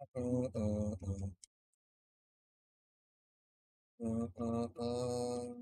Uh, uh, uh, uh, uh, uh.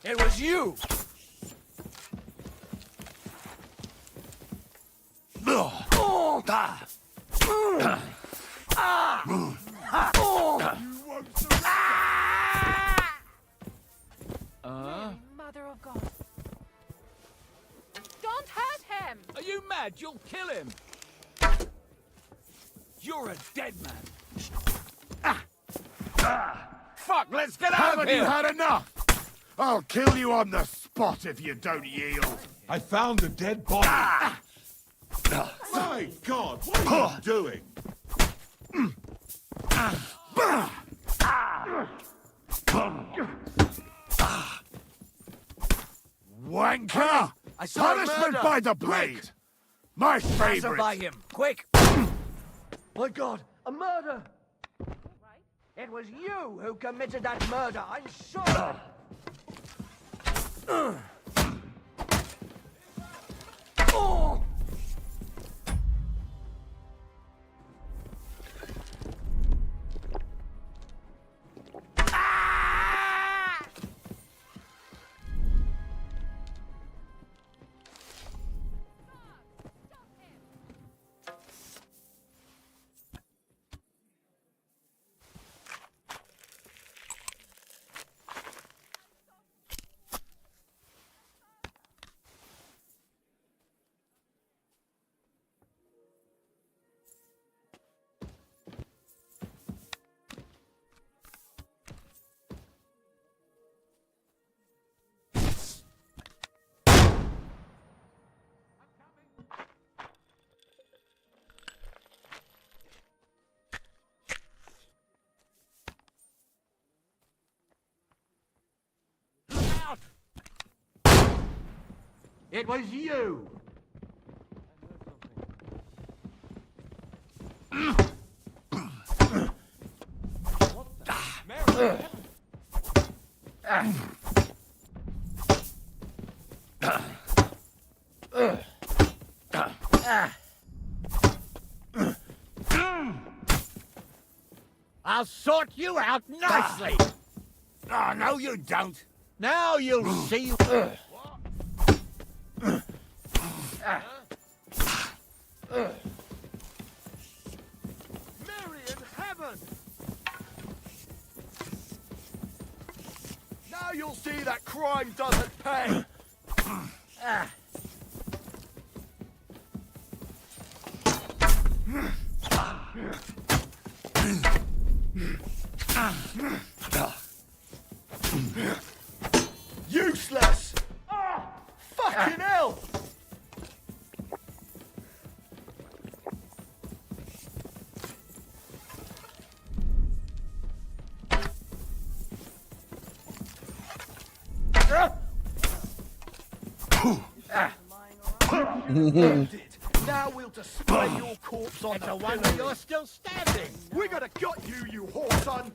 It was you! Mother of God. Don't hurt him! Are you mad? You'll kill him! You're a dead man. Fuck, let's get out of Haven't here! you had enough? I'll kill you on the spot if you don't yield. I found a dead body. My God, what are you doing? Wanker! I saw a Punishment murder. by the blade! My favorite! By him, quick! My God, a murder! It was you who committed that murder, I'm sure! It was you! Mary! I'll sort you out nicely. Oh, no, you don't. Now you'll see. Mary in heaven! Now you'll see that crime doesn't pay. Useless! Fucking hell! Now we'll display your corpse on It's the a wonder pillory. you're still standing. We're gonna gut you, you whore son!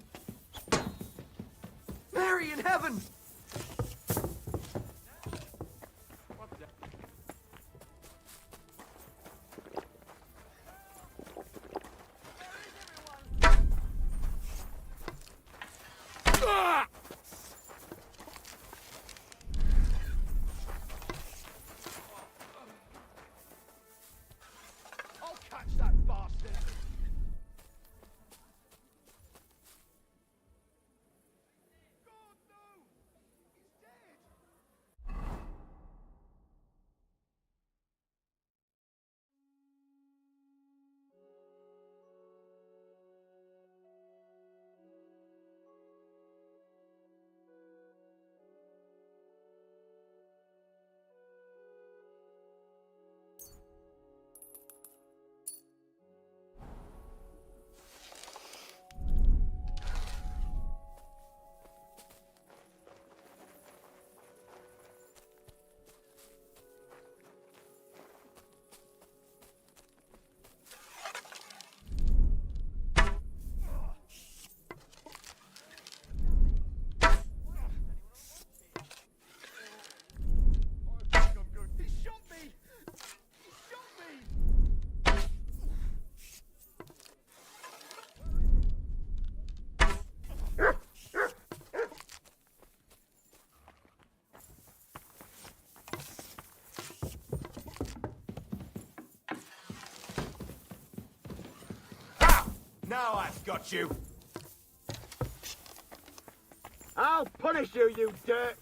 Mary in heaven! I'll catch that bastard! God, no! He's dead! I think I'm good. He shot me! He shot me! Ha! Now I've got you. I'll punish you, you dirt!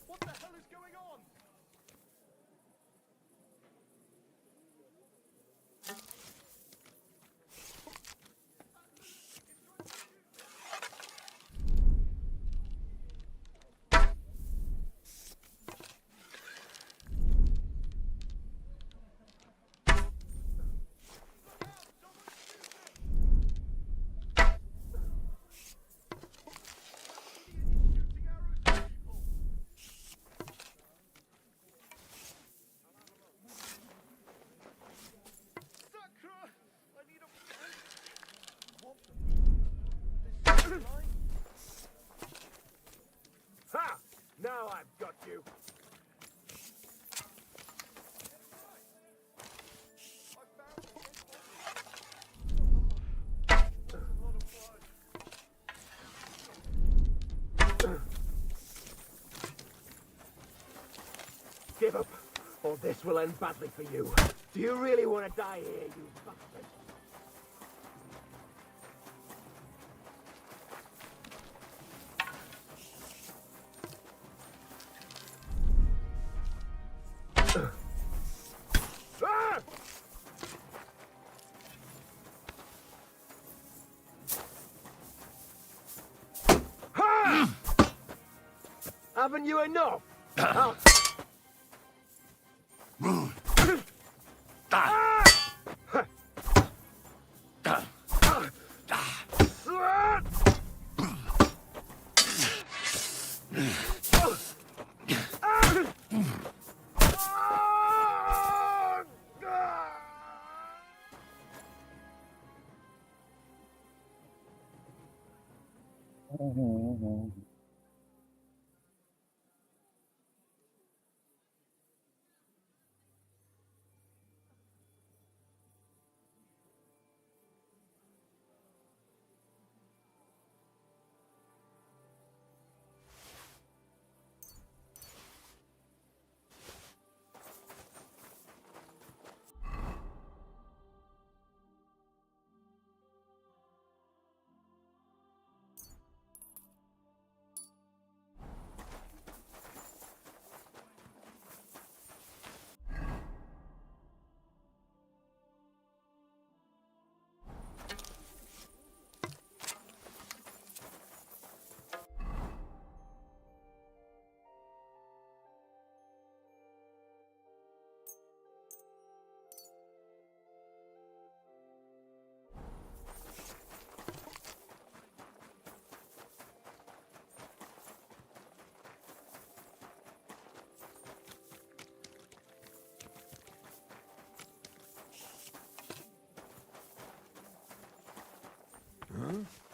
What the hell is going on? Ha! Now I've got you. up, or this will end badly for you. Do you really want to die here, you bastard? Ah! Ha! Haven't you enough? Ah!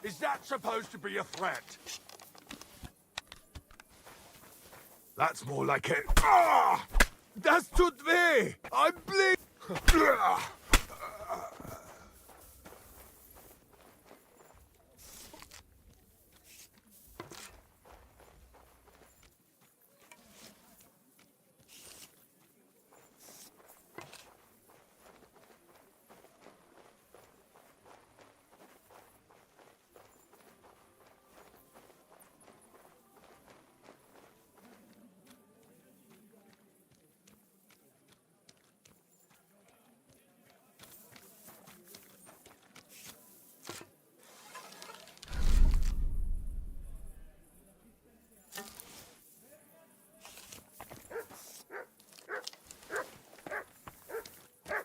Is that supposed to be a threat? That's more like it. Ah! Das tut weh! I'm bleeding!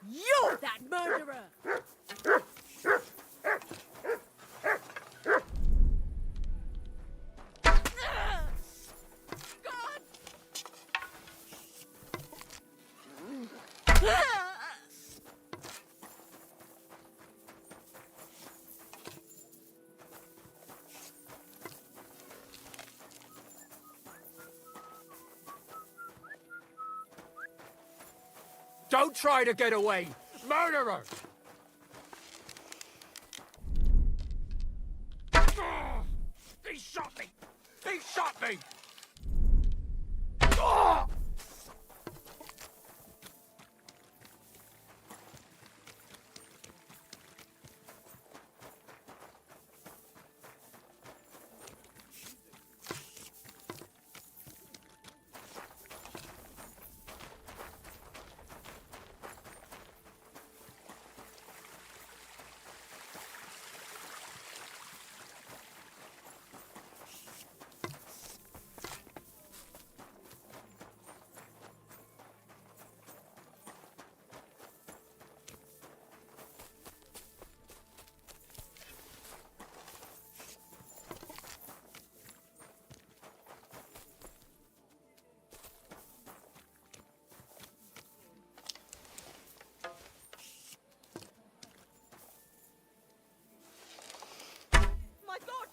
You're that murderer! God! Don't try to get away! Murderer! He shot me! He shot me! My God!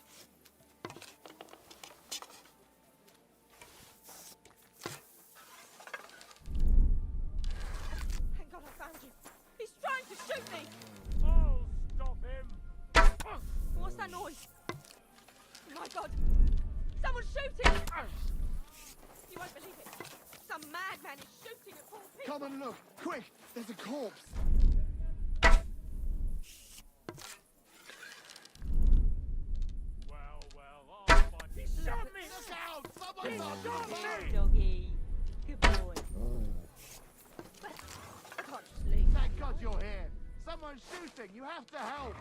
Thank God I found you. He's trying to shoot me! Oh, stop him! What's that noise? My God! Someone's shooting! You won't believe it. Some madman is shooting at poor people. Come and look, quick! There's a corpse. Well, I'll find... He shot me! Look out! Someone's on Good doggy. Good boy. I can't just leave. Thank God you're here. Someone's shooting. You have to help.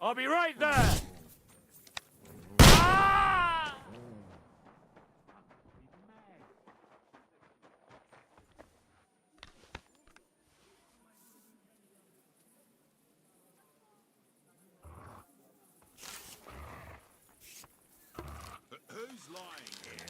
I'll be right there! Ah! Who's lying here?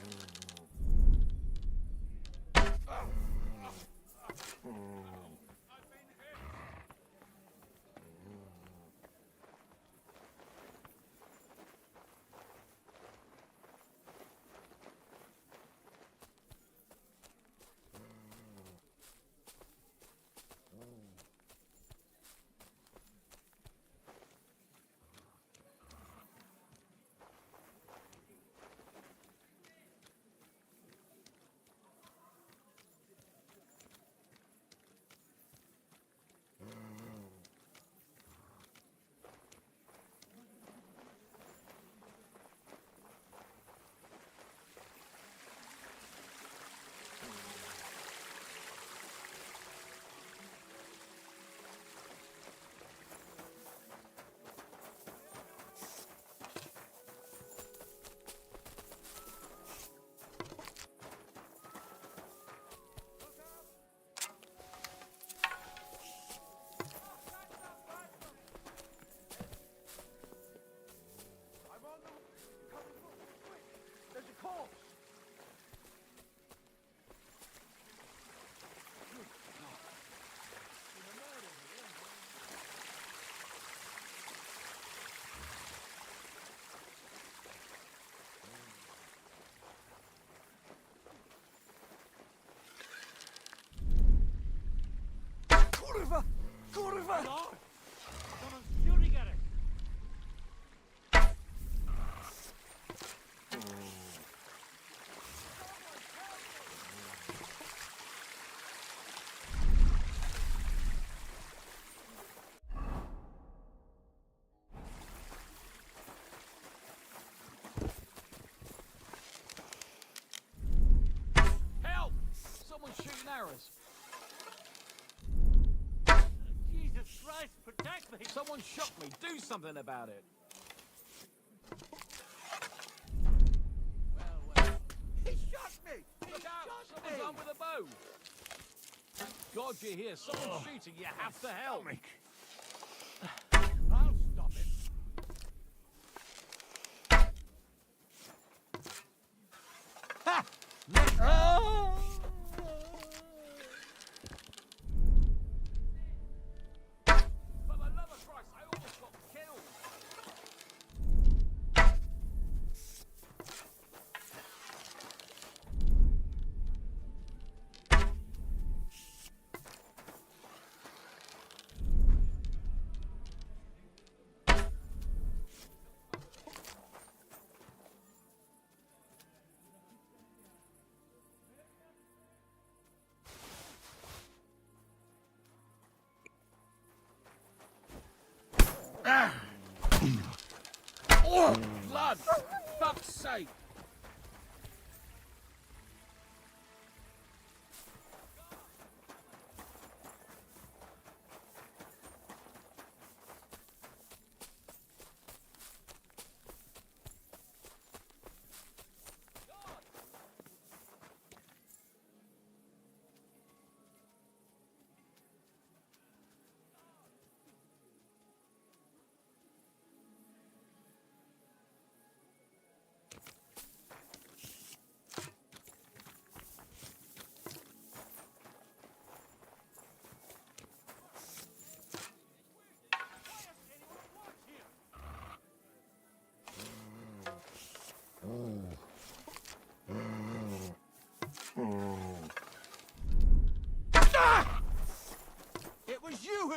There's a corpse. Kurwa! Kurwa! Someone's shooting at us! Help! Someone's shooting arrows. Jesus Christ, protect me! Someone shot me. Do something about it. Well. He shot me! Look out! Someone's armed with a bow. God, you're here. Someone's shooting. You have to help. I'll stop him. Ha! Oh! For the love of Christ, I almost got killed. Oh, blood! Fuck's sake!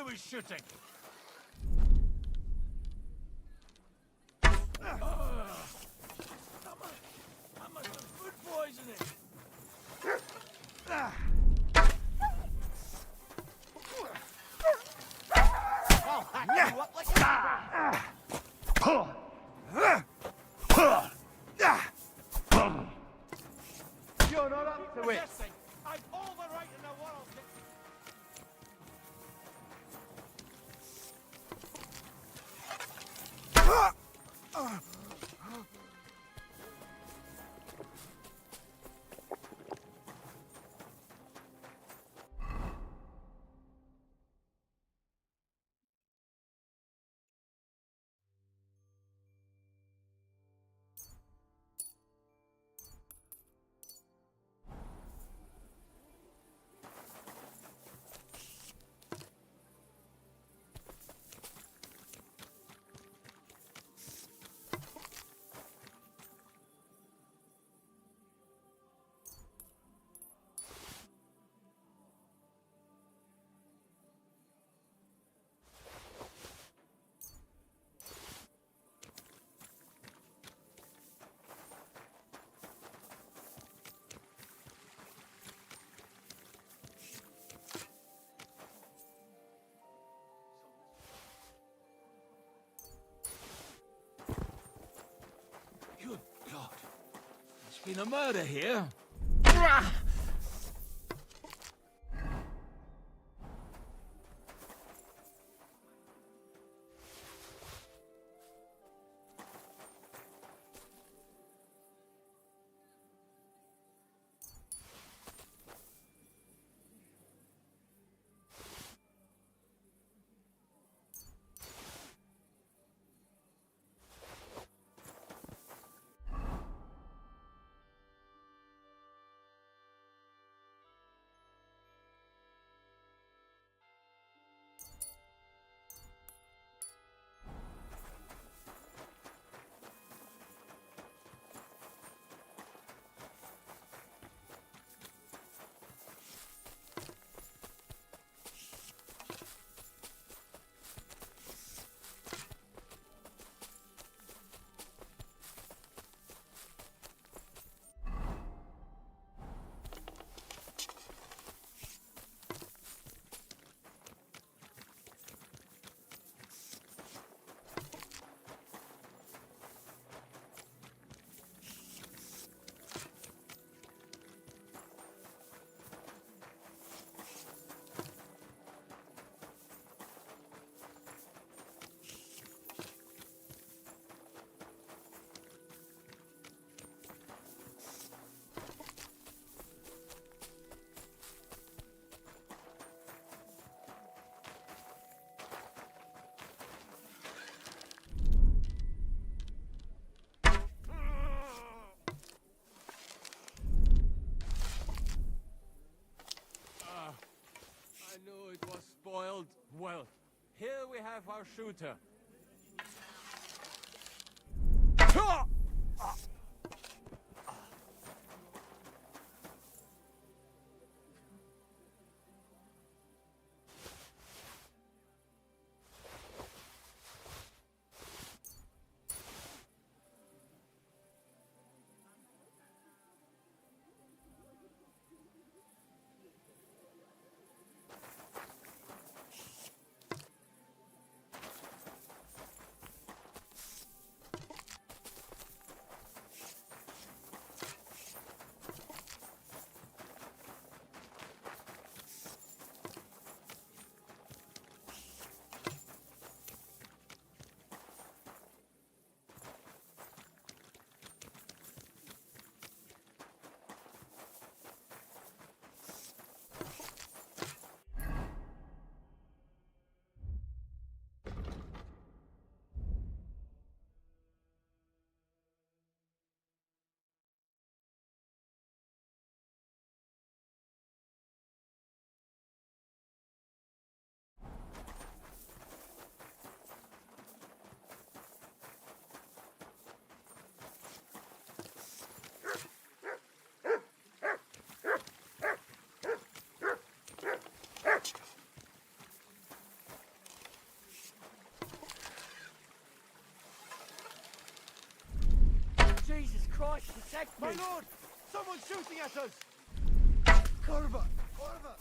do with shooting. I must have food poisoning. I'll hack you up like You're not up to it. I've all the right in the world to... Good God. There's been a murder here. I knew it was spoiled. Well, here we have our shooter. protect My me. lord! Someone's shooting at us! Curva! Curva!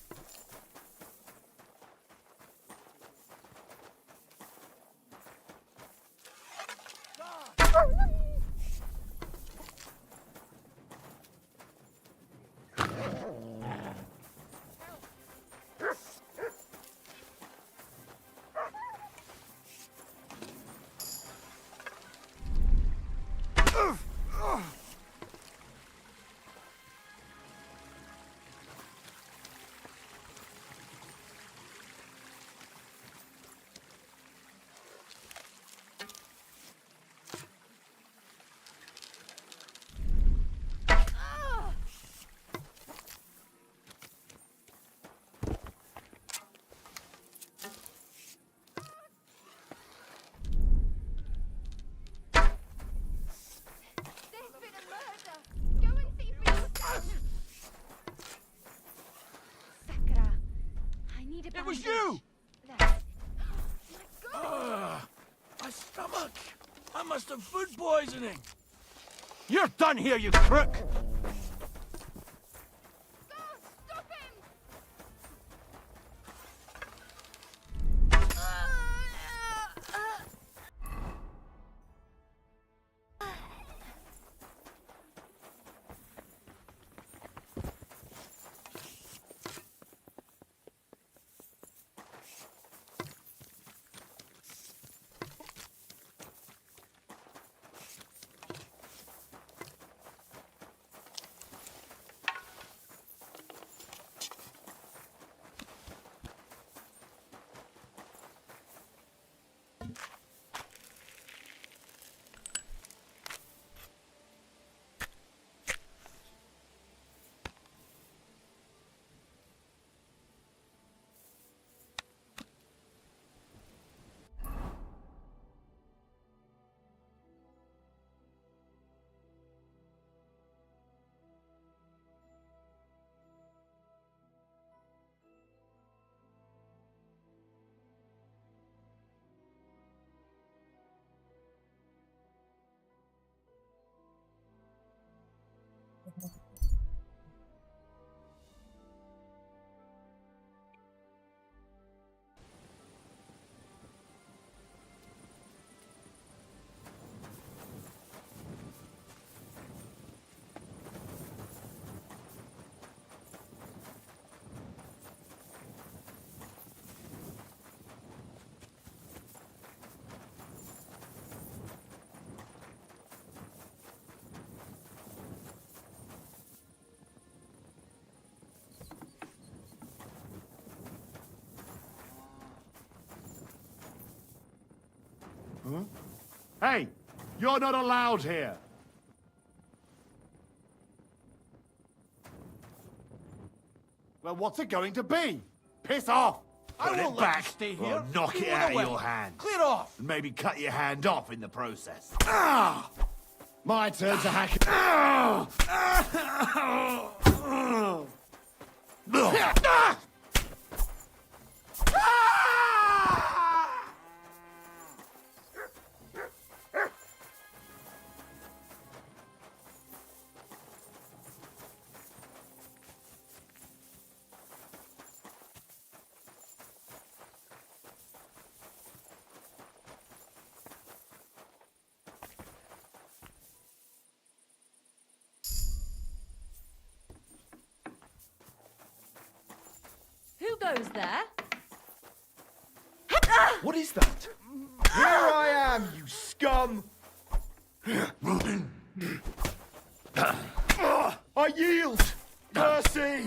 There's been a murder. Go and see for yourself. Sakura, I need a bandage. It was you! There. My God! My stomach! I must have food poisoning! You're done here, you crook! God, stop him! Hey! You're not allowed here! Well, what's it going to be? Piss off! I Put won't it let back, you stay or here. knock Leave it it out of away. your hand. Clear off! And maybe cut your hand off in the process. Ah! My turn to hack it. Ah! Ah! Who goes there? What is that? Here I am, you scum! I yield! Mercy!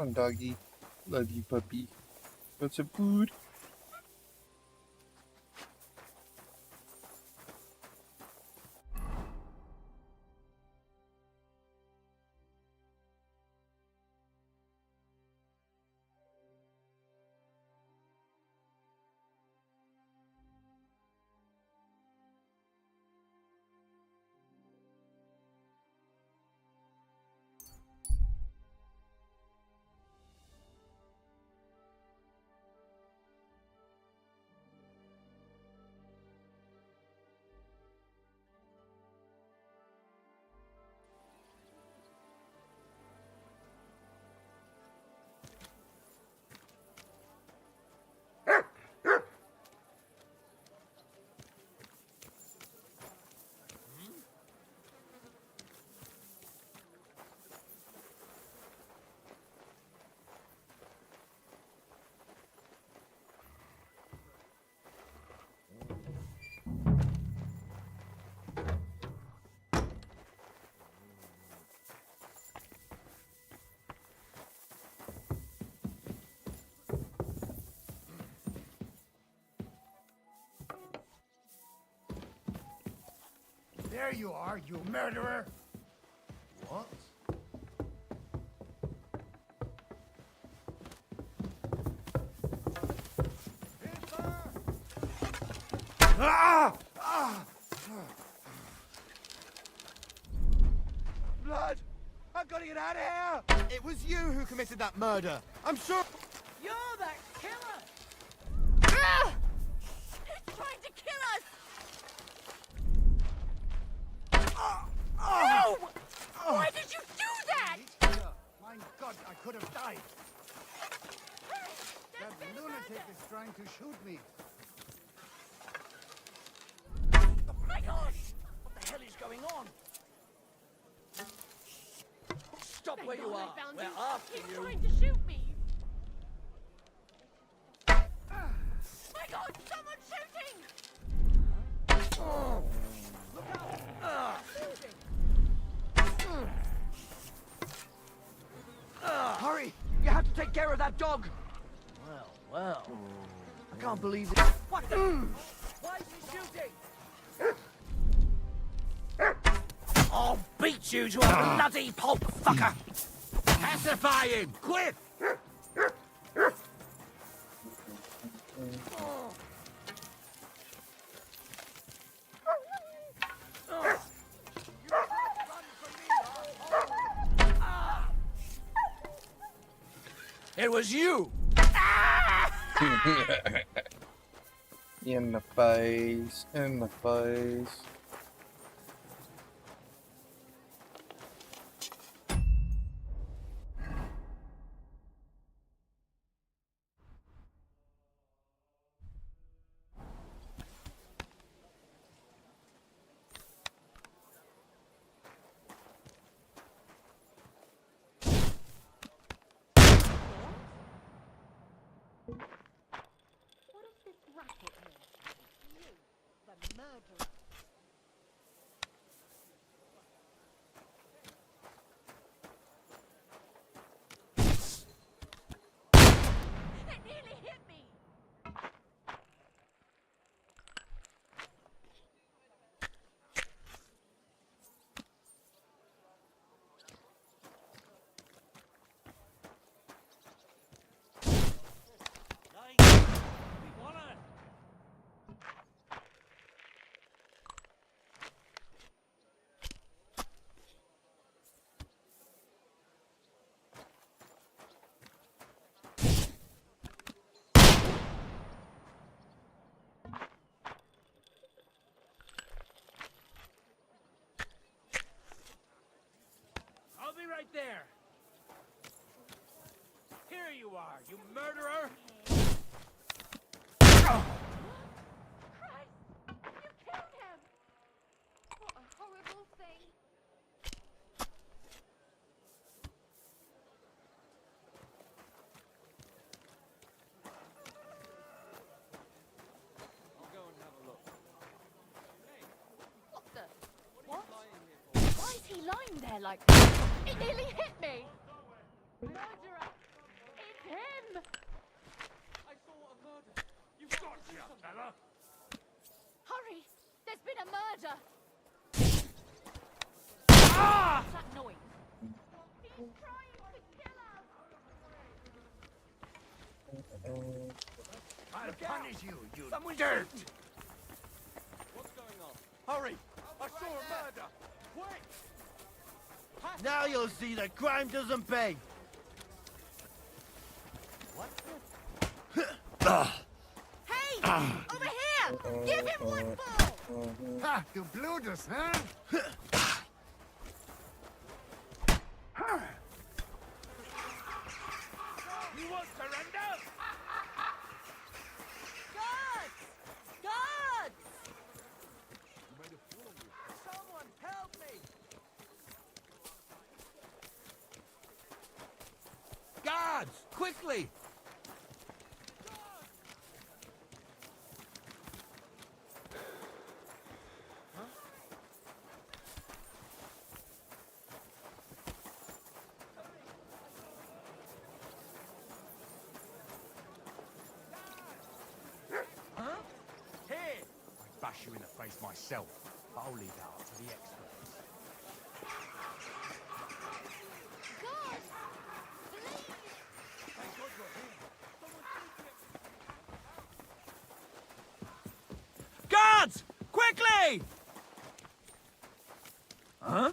on, doggy. Love you, puppy. Want some food? There you are, you murderer! What? Ah! Ah! Blood! I've got to get out of here! It was you who committed that murder. I'm sure. You're that killer! Ah! He's trying to kill us! No! Why did you do that? My God, I could have died. There's That been a lunatic murder. is trying to shoot me. My God! What the hell is going on? Stop where Thank you God I are. found We're you. after He's you. trying to shoot me. My God! Someone's shooting! Hurry! You have to take care of that dog. Well. I can't believe it. What the? Why is he shooting? I'll beat you to a bloody pulp, fucker! Pacify him! Quick! It was you! In the face. In the face. What is this racket here? You, the murderer. It nearly hit me! I'll be right there. Here you are, you murderer! Christ! You killed him! What a horrible thing. What the? What? Why is he lying there like that? It nearly hit me! Murderer! Hurry! There's been a murder! What's that noise? He's trying to kill us! I'll punish you, you Someone dirt! shoot. What's going on? Hurry! I saw a murder! Quick! Now you'll see that crime doesn't pay. Hey! Over here! Give him one ball! Ha! You blew us, huh? You won't surrender? Guards! Guards! Someone help me! Guards! Quickly! Here! I'd bash you in the face myself, but I'll leave that up to the experts. God! Please! Guards! Quickly! Huh?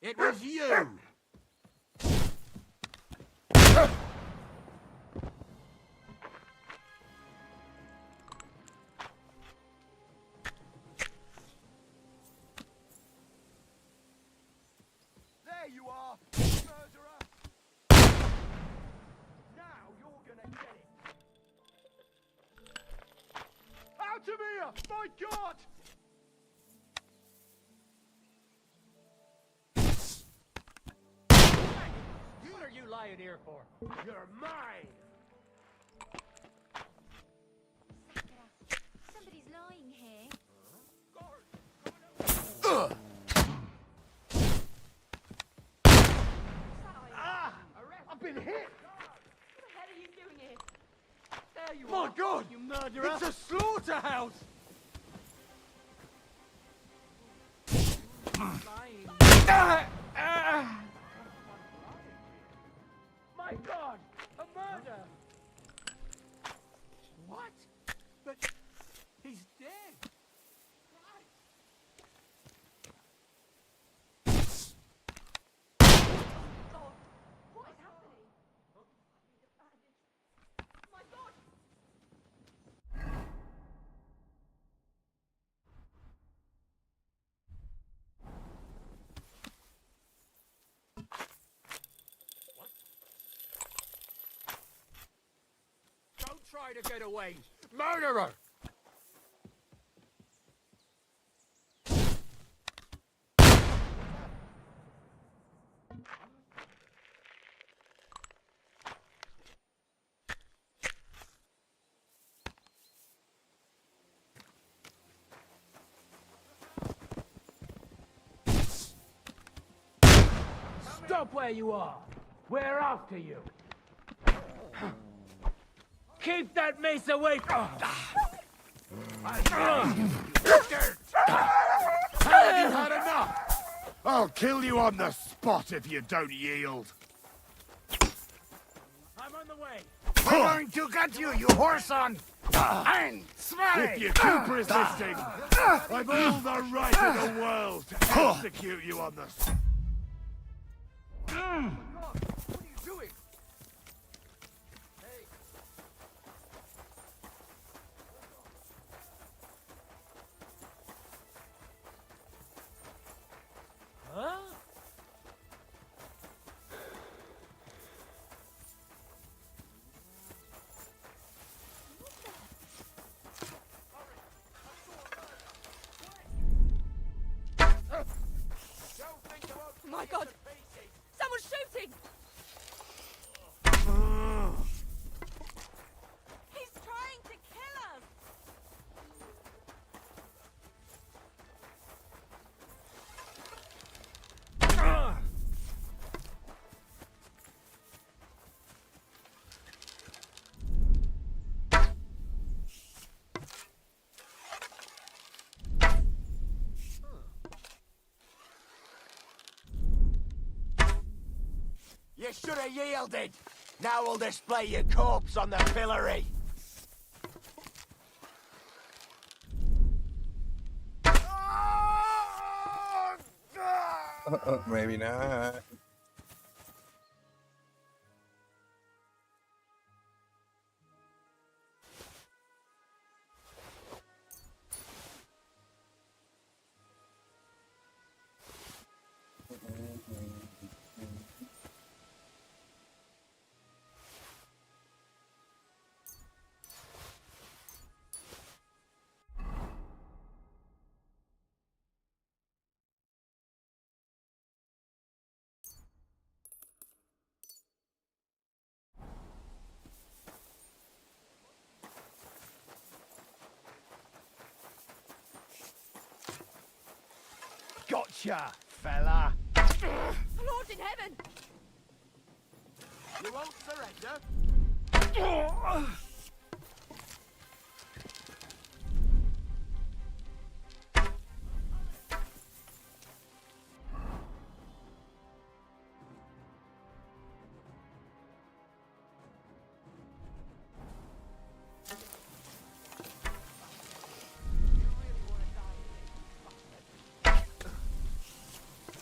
It was you! There you are, murderer! Now you're gonna get it! Out of here! My God! What are you lying here for? You're mine! Sakura, somebody's lying here. Ah! I've been hit! What the hell are you doing here? There you are! My God! You murderer! It's a slaughterhouse! lying. My God! A murder! What? But he's dead! try to get away. Murderer! Stop where you are. We're after you. Keep that mace away from... Have you had enough? I'll kill you on the spot if you don't yield. I'm on the way. We're going to get you, you whoreson! And smell If it! you keep resisting, I've all the right in the world to execute you on the spot. What are you doing? Huh? Oh my god! Someone's shooting! He's trying to kill us! You should have yielded! Now we'll display your corpse on the pillory! Maybe not. Gotcha, fella! Lord in heaven! You won't surrender?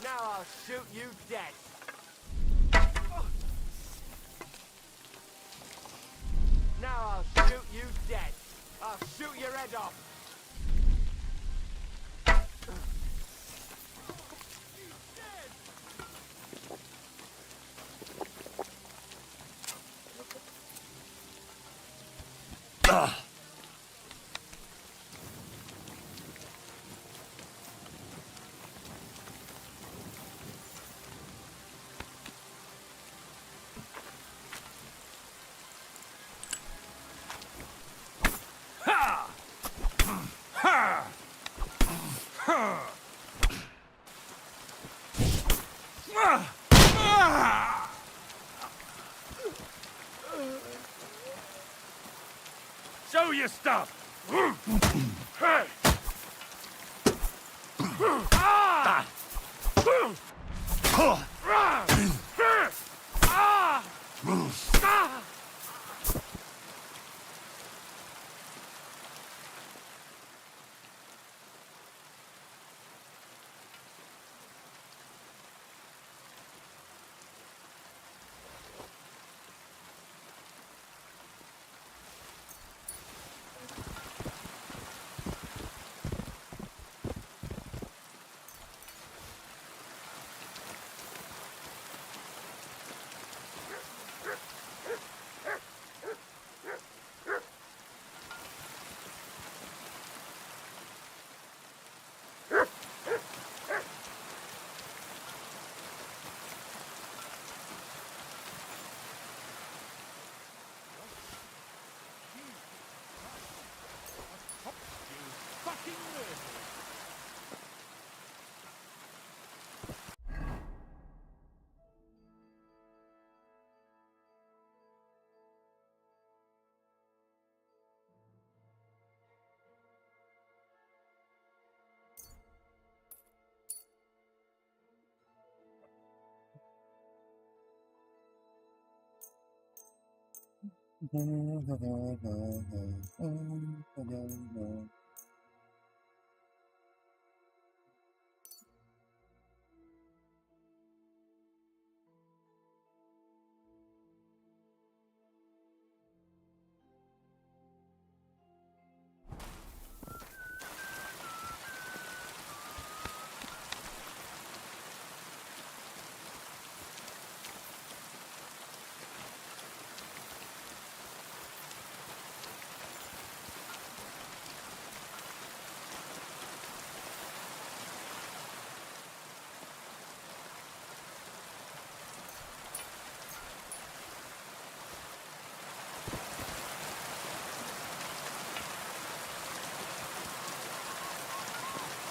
Now I'll shoot you dead. Now I'll shoot you dead. I'll shoot your head off. Show your stuff! Hey!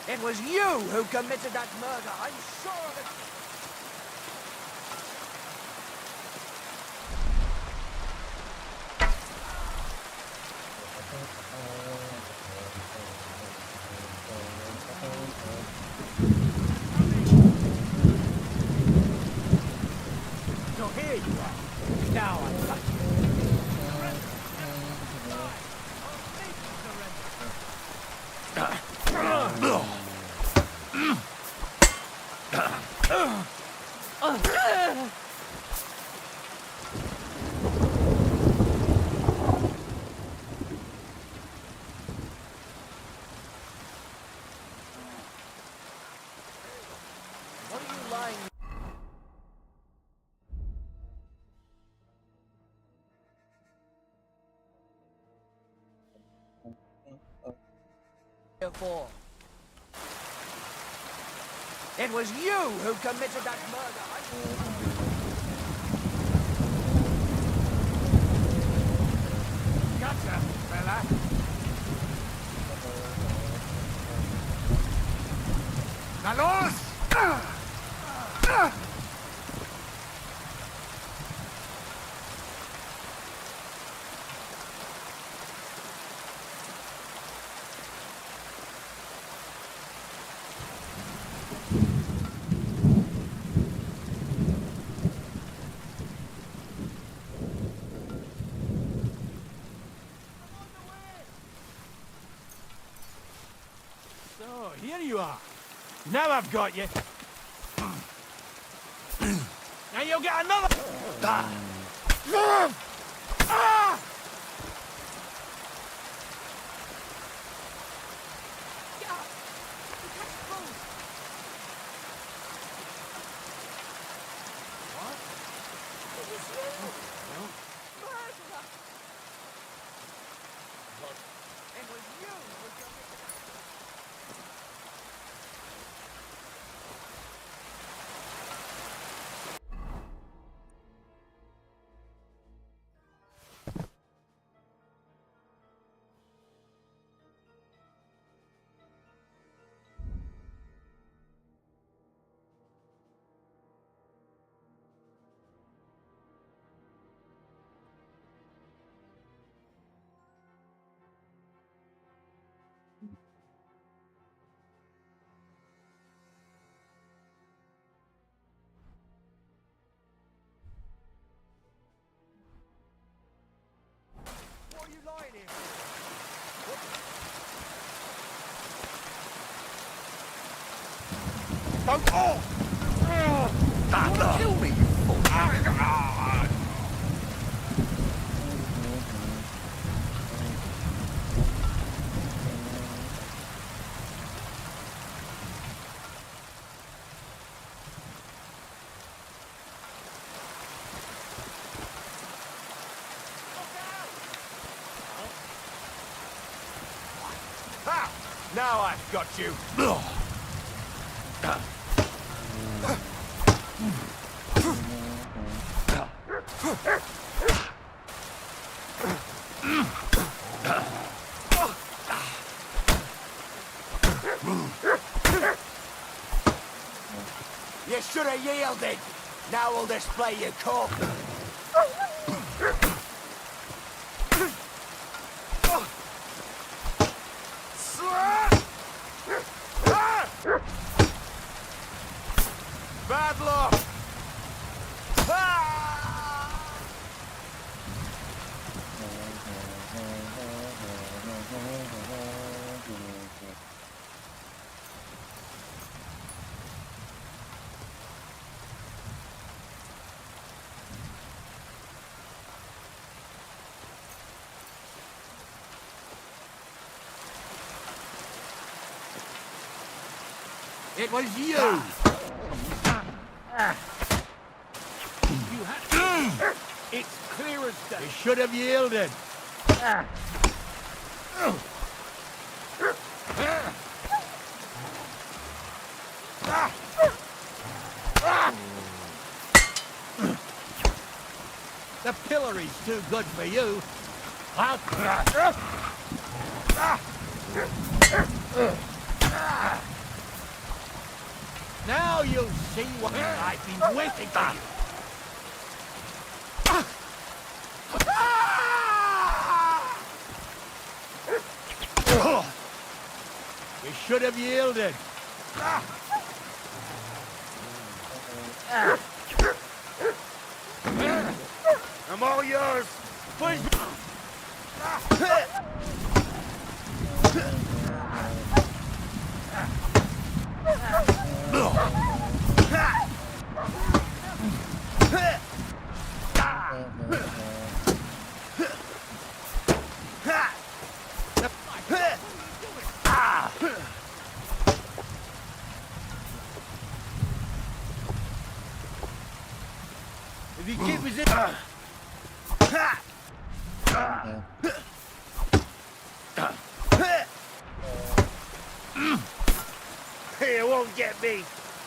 It was you who committed that murder, I'm sure of it. So here you are. Now I've got you. What are you lying here for? It was you who committed that murder. Gotcha, fella. ¡Valos! So, here you are. Now I've got you. And you'll get another... Get up! You catch the bulls! What? It was you! Murderer! It was you who committed that. What are you lying here for? Don't... Oh! You wanna kill me, you fool? Ha! Now I've got you. You should have yielded. Now we'll display your corpse. Bad luck! It was you. You had It's clear as day. You should have yielded. The pillory's too good for you. Now you'll see what I've been waiting for. You should have yielded. I'm all yours. Push me. If you keep resisting, you won't get me.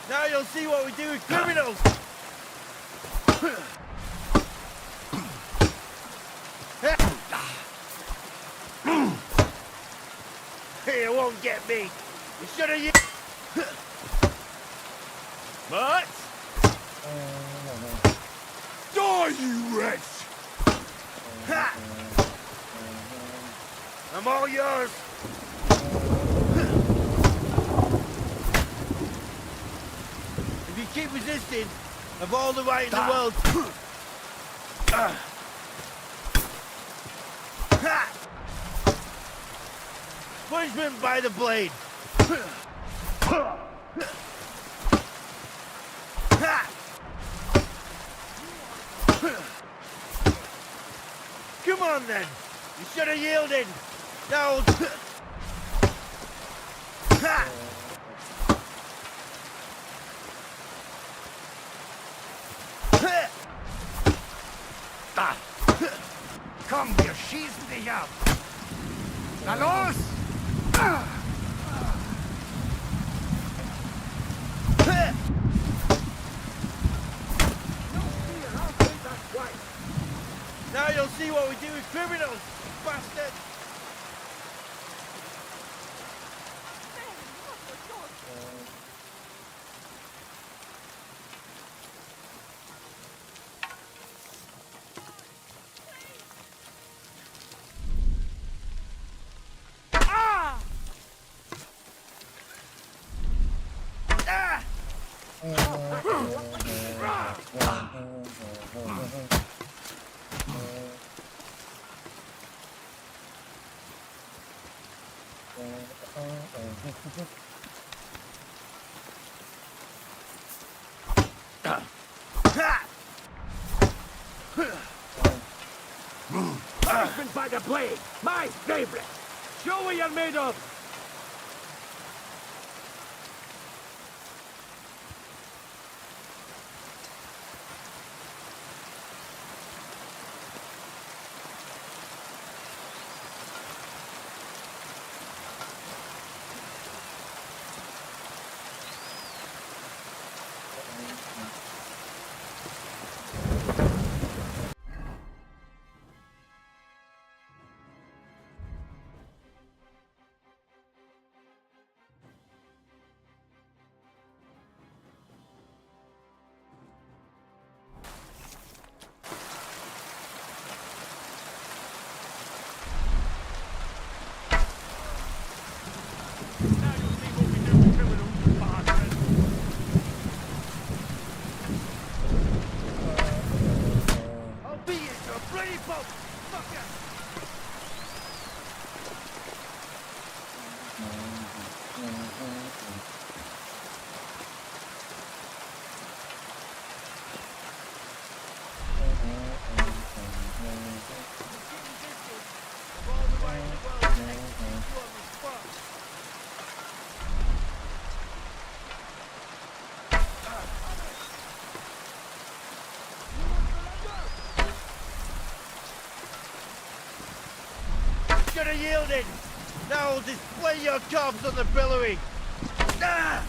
Now you'll see what we do with criminals. You won't get me. You should have. What? Die, you wretch! I'm all yours. If you keep resisting, I've all the right in the world. Punishment by the blade. Come on then. You should have yielded. Now. Komm, wir schießen dich ab. Na los! Now you'll see what we do with criminals, bastard. Punishment by the blade, my favorite. Show what you're made of. yielding! Now display your corpse on the pillory! Ah!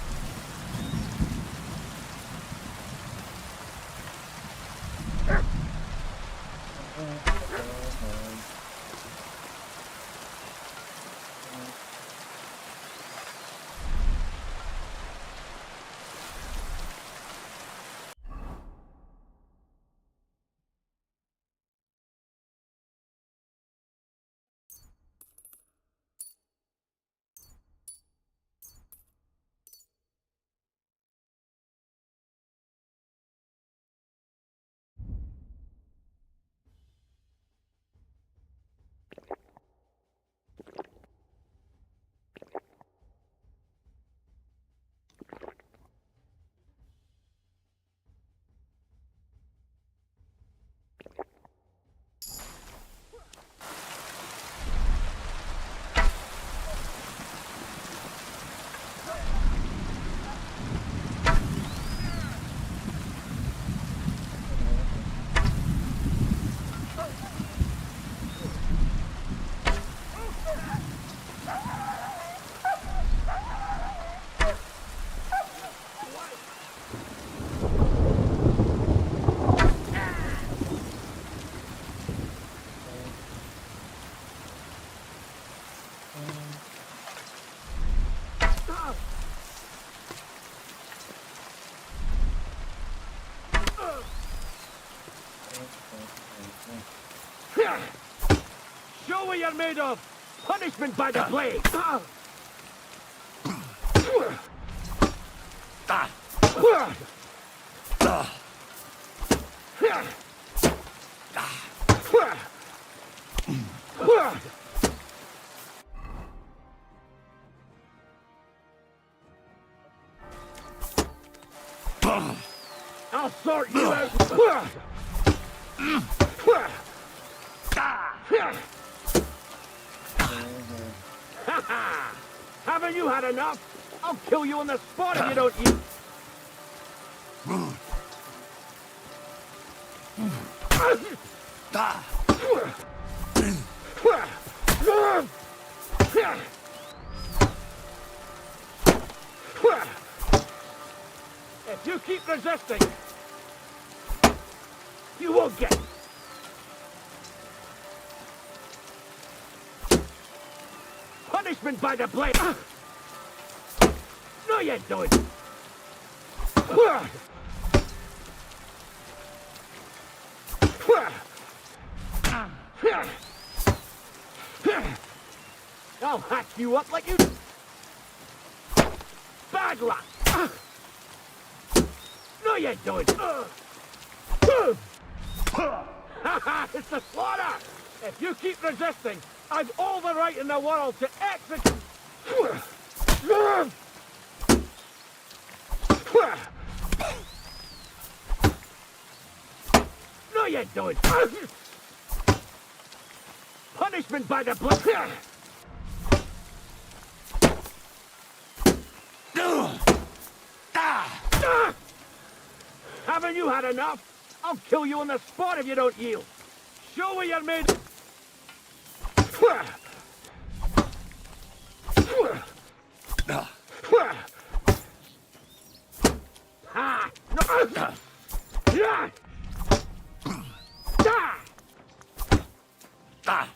Show what you're made of! Punishment by the blade! I'll sort you out! Haven't you had enough? I'll kill you on the spot if you don't eat. If you keep resisting, you won't get. Punishment by the blade! No, you don't! I'll hack you up like you... Bad luck! No, you don't! It's a slaughter! If you keep resisting, I've all the right in the world to execute... No, you don't! Punishment by the blood... Haven't you had enough? I'll kill you on the spot if you don't yield. Show what you're made... Ah! No! Yeah! Ah! Ah!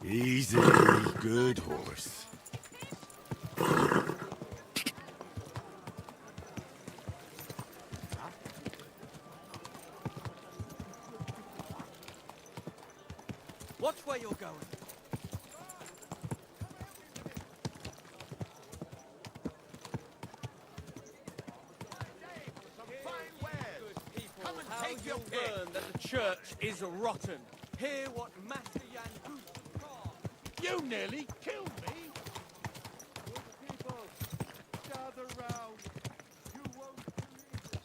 Easy, good horse. Watch where you're going. Come and take your pick. Learn that the church is rotten. Hear what Master Yan You nearly killed me. People, gather round. You won't believe it.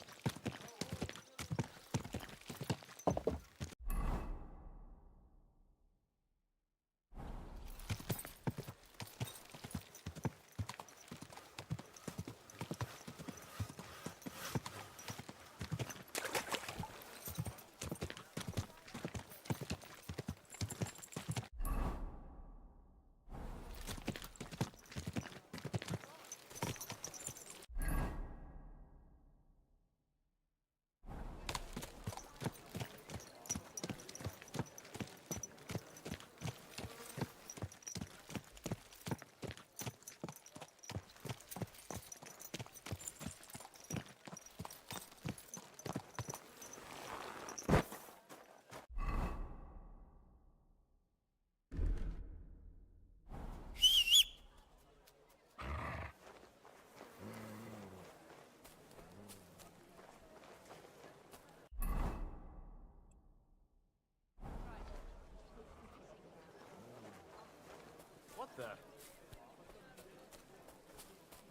What the?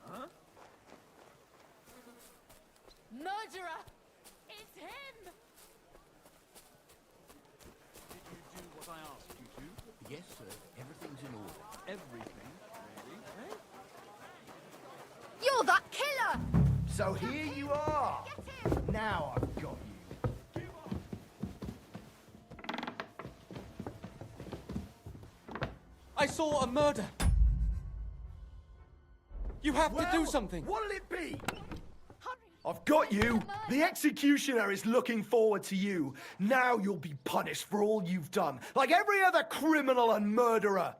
Huh? Murderer! It's him! Did you do what I asked you to? Yes, sir. Everything's in order. Everything, really? Eh? You're that killer! So here you are. Get him! Now I've got you. I saw a murder. You have to do something. What'll it be? Hurry! I've got you. The executioner is looking forward to you. Now you'll be punished for all you've done, like every other criminal and murderer.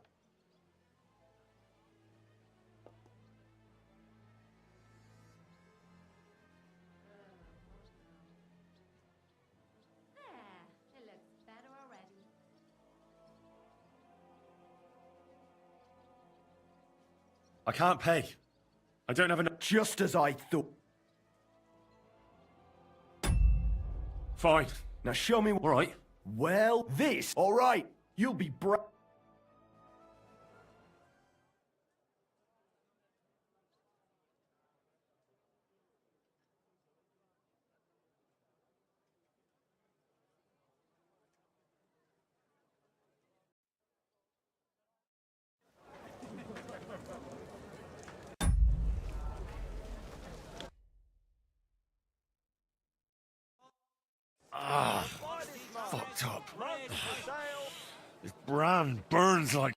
There, it looks better already. I can't pay. I don't have enough. Just as I thought. Fine. Now show me. All right. Well, this. All right. You'll be Fucked up. This brand burns like.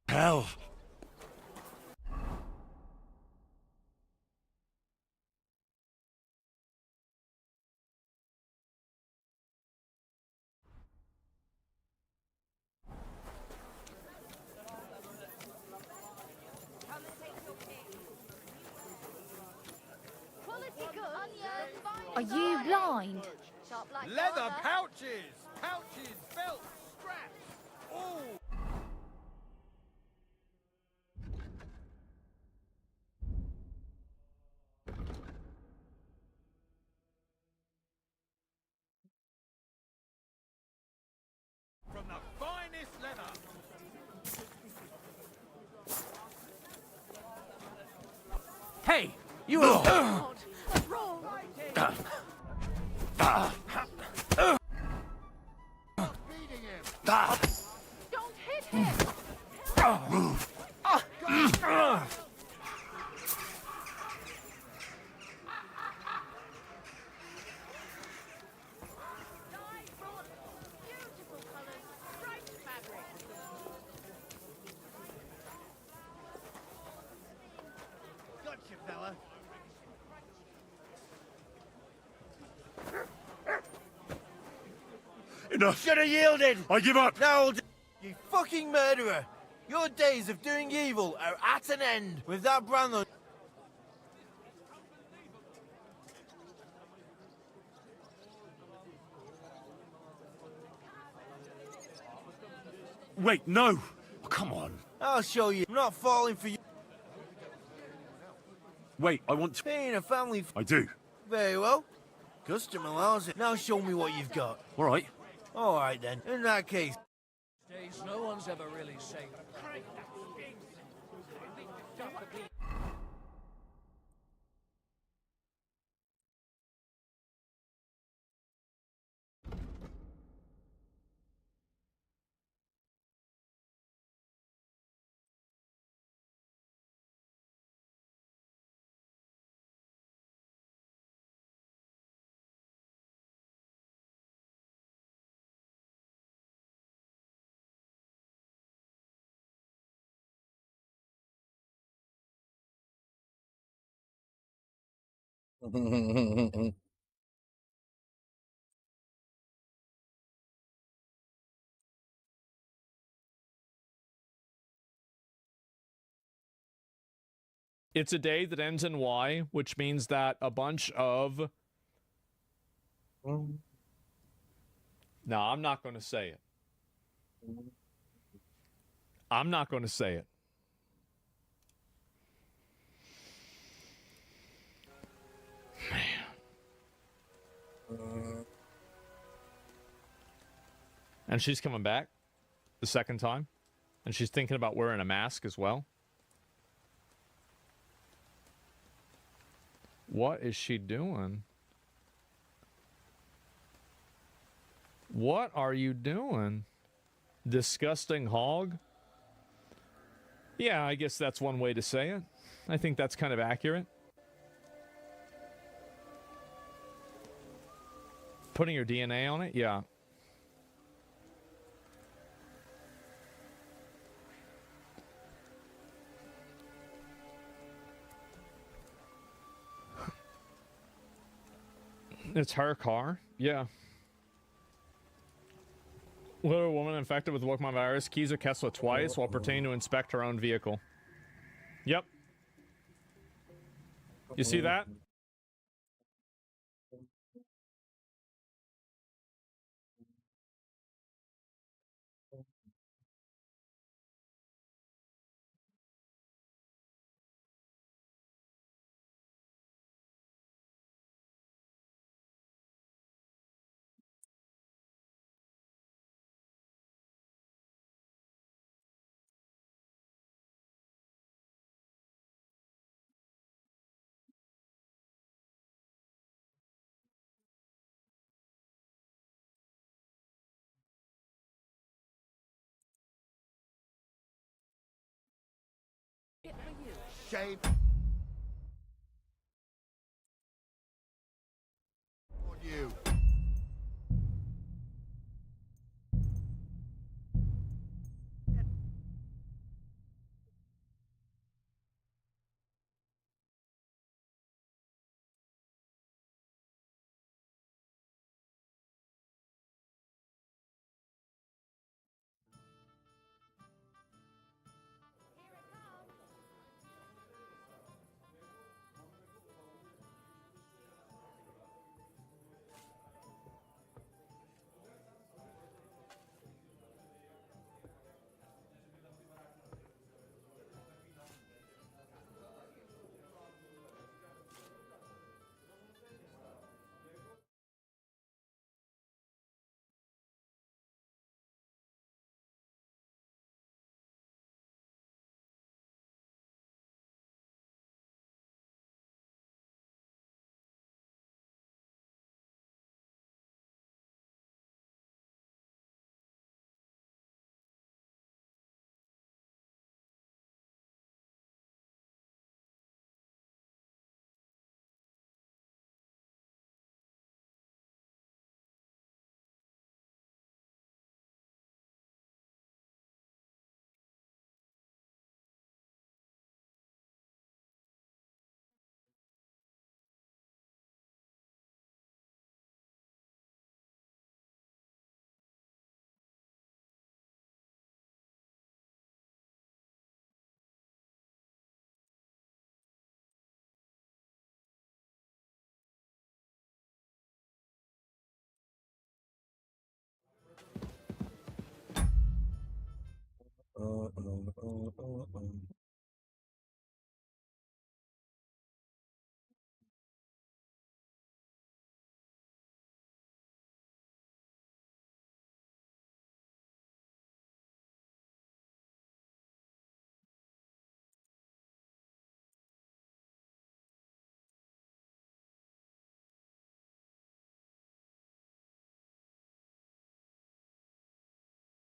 Hell. Come and take your pick. Quality goods. Are you blind? Sharp like no Leather other. pouches, belts, straps. All. From the finest leather. Hey, you. God, what's wrong? Beating him. Don't hit him! enough. Should have yielded. I give up. No, you fucking murderer. Your days of doing evil are at an end with that brand on. Wait, no. Oh, come on. I'll show you. I'm not falling for you. Wait, I want to... Being a family... I do. Very well. Custom allows it. Now show me what you've got. All right. All right, then. In that case... Days, no one's ever really safe. It's a day that ends in Y, which means that a bunch of... No, I'm not going to say it. I'm not going to say it. Man. And she's coming back the second time. And she's thinking about wearing a mask as well. What is she doing? What are you doing? Disgusting hog? Yeah, I guess that's one way to say it. I think that's kind of accurate. Putting your DNA on it? Yeah. It's her car? Yeah. Little woman infected with Wokemon virus keys a Kessler twice while pretending to inspect her own vehicle. Yep. You see that? Shame. On you.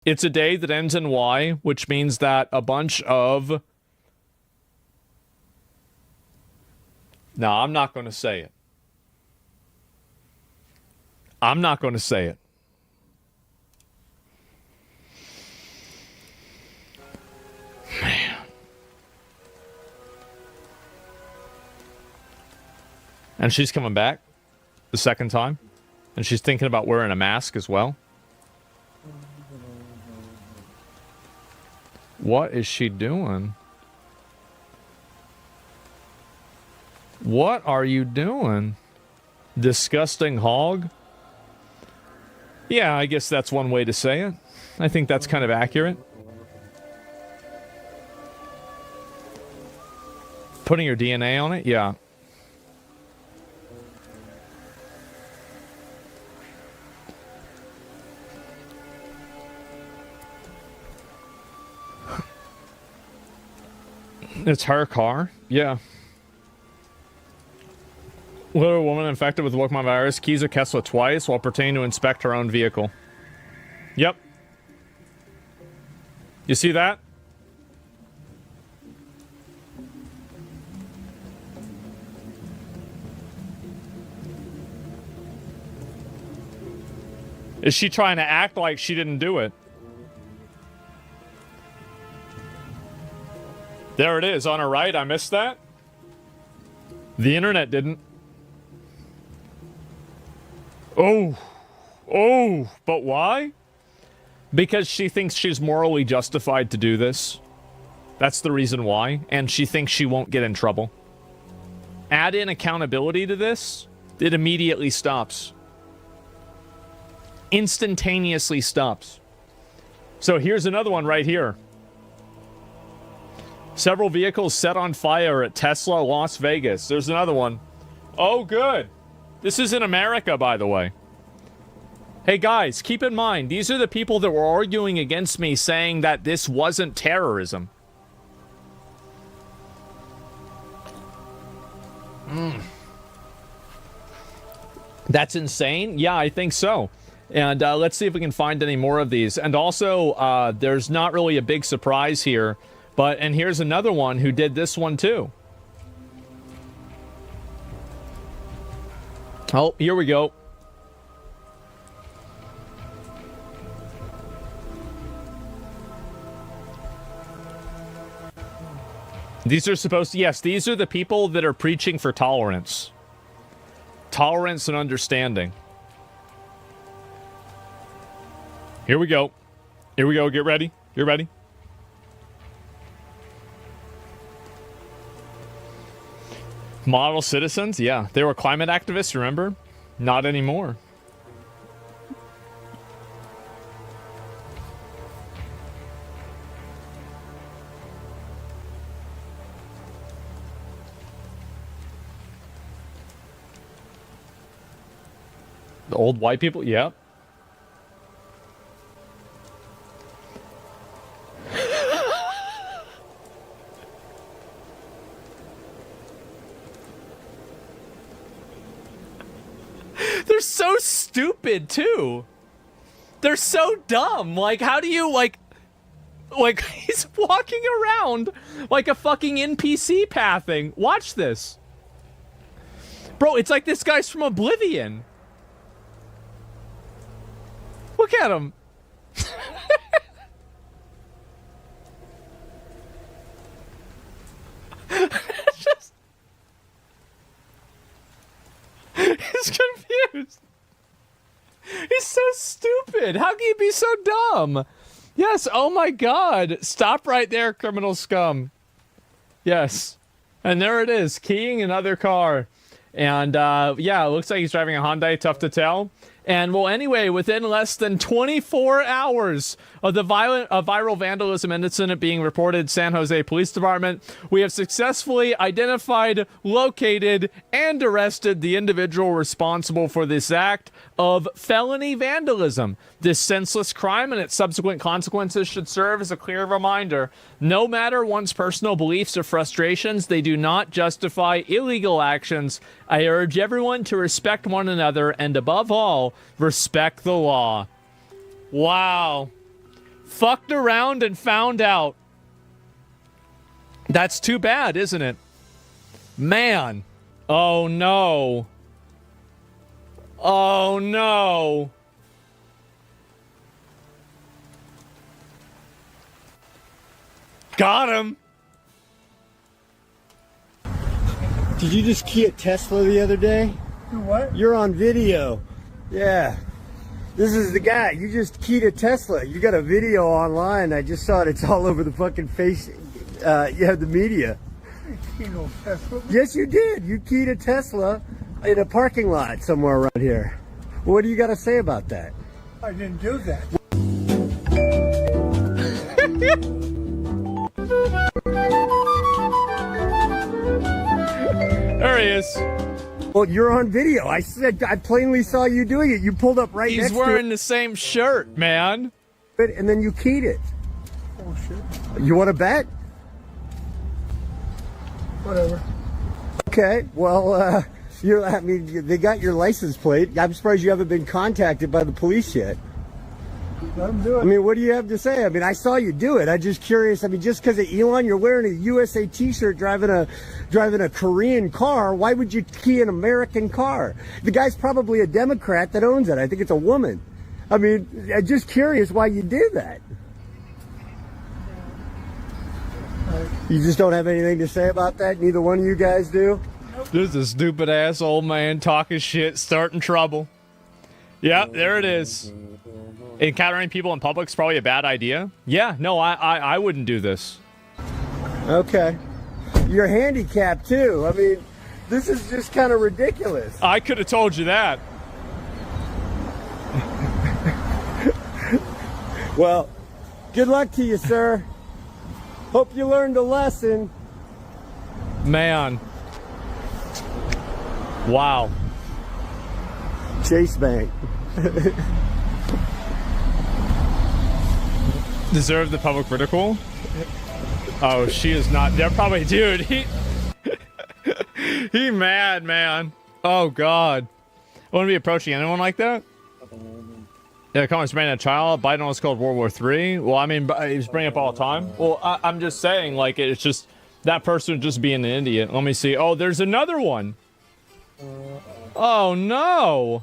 It's a day that ends in Y, which means that a bunch of... No, I'm not going to say it. I'm not going to say it. Man. And she's coming back the second time. And she's thinking about wearing a mask as well. What is she doing? What are you doing? Disgusting hog? Yeah, I guess that's one way to say it. I think that's kind of accurate. Putting your DNA on it? Yeah. It's her car? Yeah. Little woman infected with Pokemon virus keys a Kessler twice while pretending to inspect her own vehicle. Yep. You see that? Is she trying to act like she didn't do it? There it is, on her right. I missed that. The internet didn't. Oh. Oh, but why? Because she thinks she's morally justified to do this. That's the reason why. And she thinks she won't get in trouble. Add in accountability to this, it immediately stops. Instantaneously stops. So here's another one right here. Several vehicles set on fire at Tesla Las Vegas. There's another one. Oh, good. This is in America, by the way. Hey, guys, keep in mind, these are the people that were arguing against me saying that this wasn't terrorism. That's insane? Yeah, I think so. And let's see if we can find any more of these. And also, there's not really a big surprise here. And here's another one who did this one too. Oh, here we go. These are supposed to, yes, these are the people that are preaching for tolerance. Tolerance and understanding. Here we go. Here we go. Get ready. Get ready. Model citizens? Yeah. They were climate activists, remember? Not anymore. The old white people? Yep. They're so stupid, too. They're so dumb. Like, how do you, like, he's walking around like a fucking NPC pathing. Watch this. Bro, it's like this guy's from Oblivion. Look at him. Just... He's confused. He's so stupid. How can you be so dumb? Yes, oh my god. Stop right there, criminal scum. Yes. And there it is, keying another car. And, yeah, it looks like he's driving a Hyundai, tough to tell. And well, anyway, within less than 24 hours of the viral vandalism incident being reported, San Jose Police Department, we have successfully identified, located, and arrested the individual responsible for this act of felony vandalism. This senseless crime and its subsequent consequences should serve as a clear reminder. No matter one's personal beliefs or frustrations, they do not justify illegal actions. I urge everyone to respect one another and, above all, respect the law. Wow. Fucked around and found out. That's too bad, isn't it? Man. Oh, no. Oh, no. Got him. Did you just key a Tesla the other day? What? You're on video. Yeah. This is the guy. You just keyed a Tesla. You got a video online. I just saw it. It's all over the fucking face. You have the media. You know Tesla? Yes, you did. You keyed a Tesla in a parking lot somewhere around here. What do you got to say about that? I didn't do that. There he is. Well, you're on video. I said I plainly saw you doing it. You pulled up right next to it. He's wearing the same shirt, man. And then you keyed it. Oh, shit. You want to bet? Whatever. Okay. Well, I mean, they got your license plate. I'm surprised you haven't been contacted by the police yet. Let them do it. I mean, what do you have to say? I mean, I saw you do it. I'm just curious. I mean, just because of Elon, you're wearing a USA T-shirt, driving a Korean car. Why would you key an American car? The guy's probably a Democrat that owns it. I think it's a woman. I mean, I'm just curious why you did that. You just don't have anything to say about that? Neither one of you guys do? There's a stupid ass old man talking shit, starting trouble. Yep, there it is. Encountering people in public is probably a bad idea. Yeah, no, I wouldn't do this. Okay. You're handicapped too. I mean, this is just kind of ridiculous. I could have told you that. Well, good luck to you, sir. Hope you learned a lesson. Man. Wow. Chase Bank. Deserve the public ridicule? Oh, she is not. They're probably, dude. He mad, man. Oh God. I want to be approaching anyone like that. Yeah, comments bringing a child. Biden almost called World War III. Well, I mean, he's bringing up all the time. Well, I'm just saying, like, it's just that person just being an idiot. Let me see. Oh, there's another one. Oh no.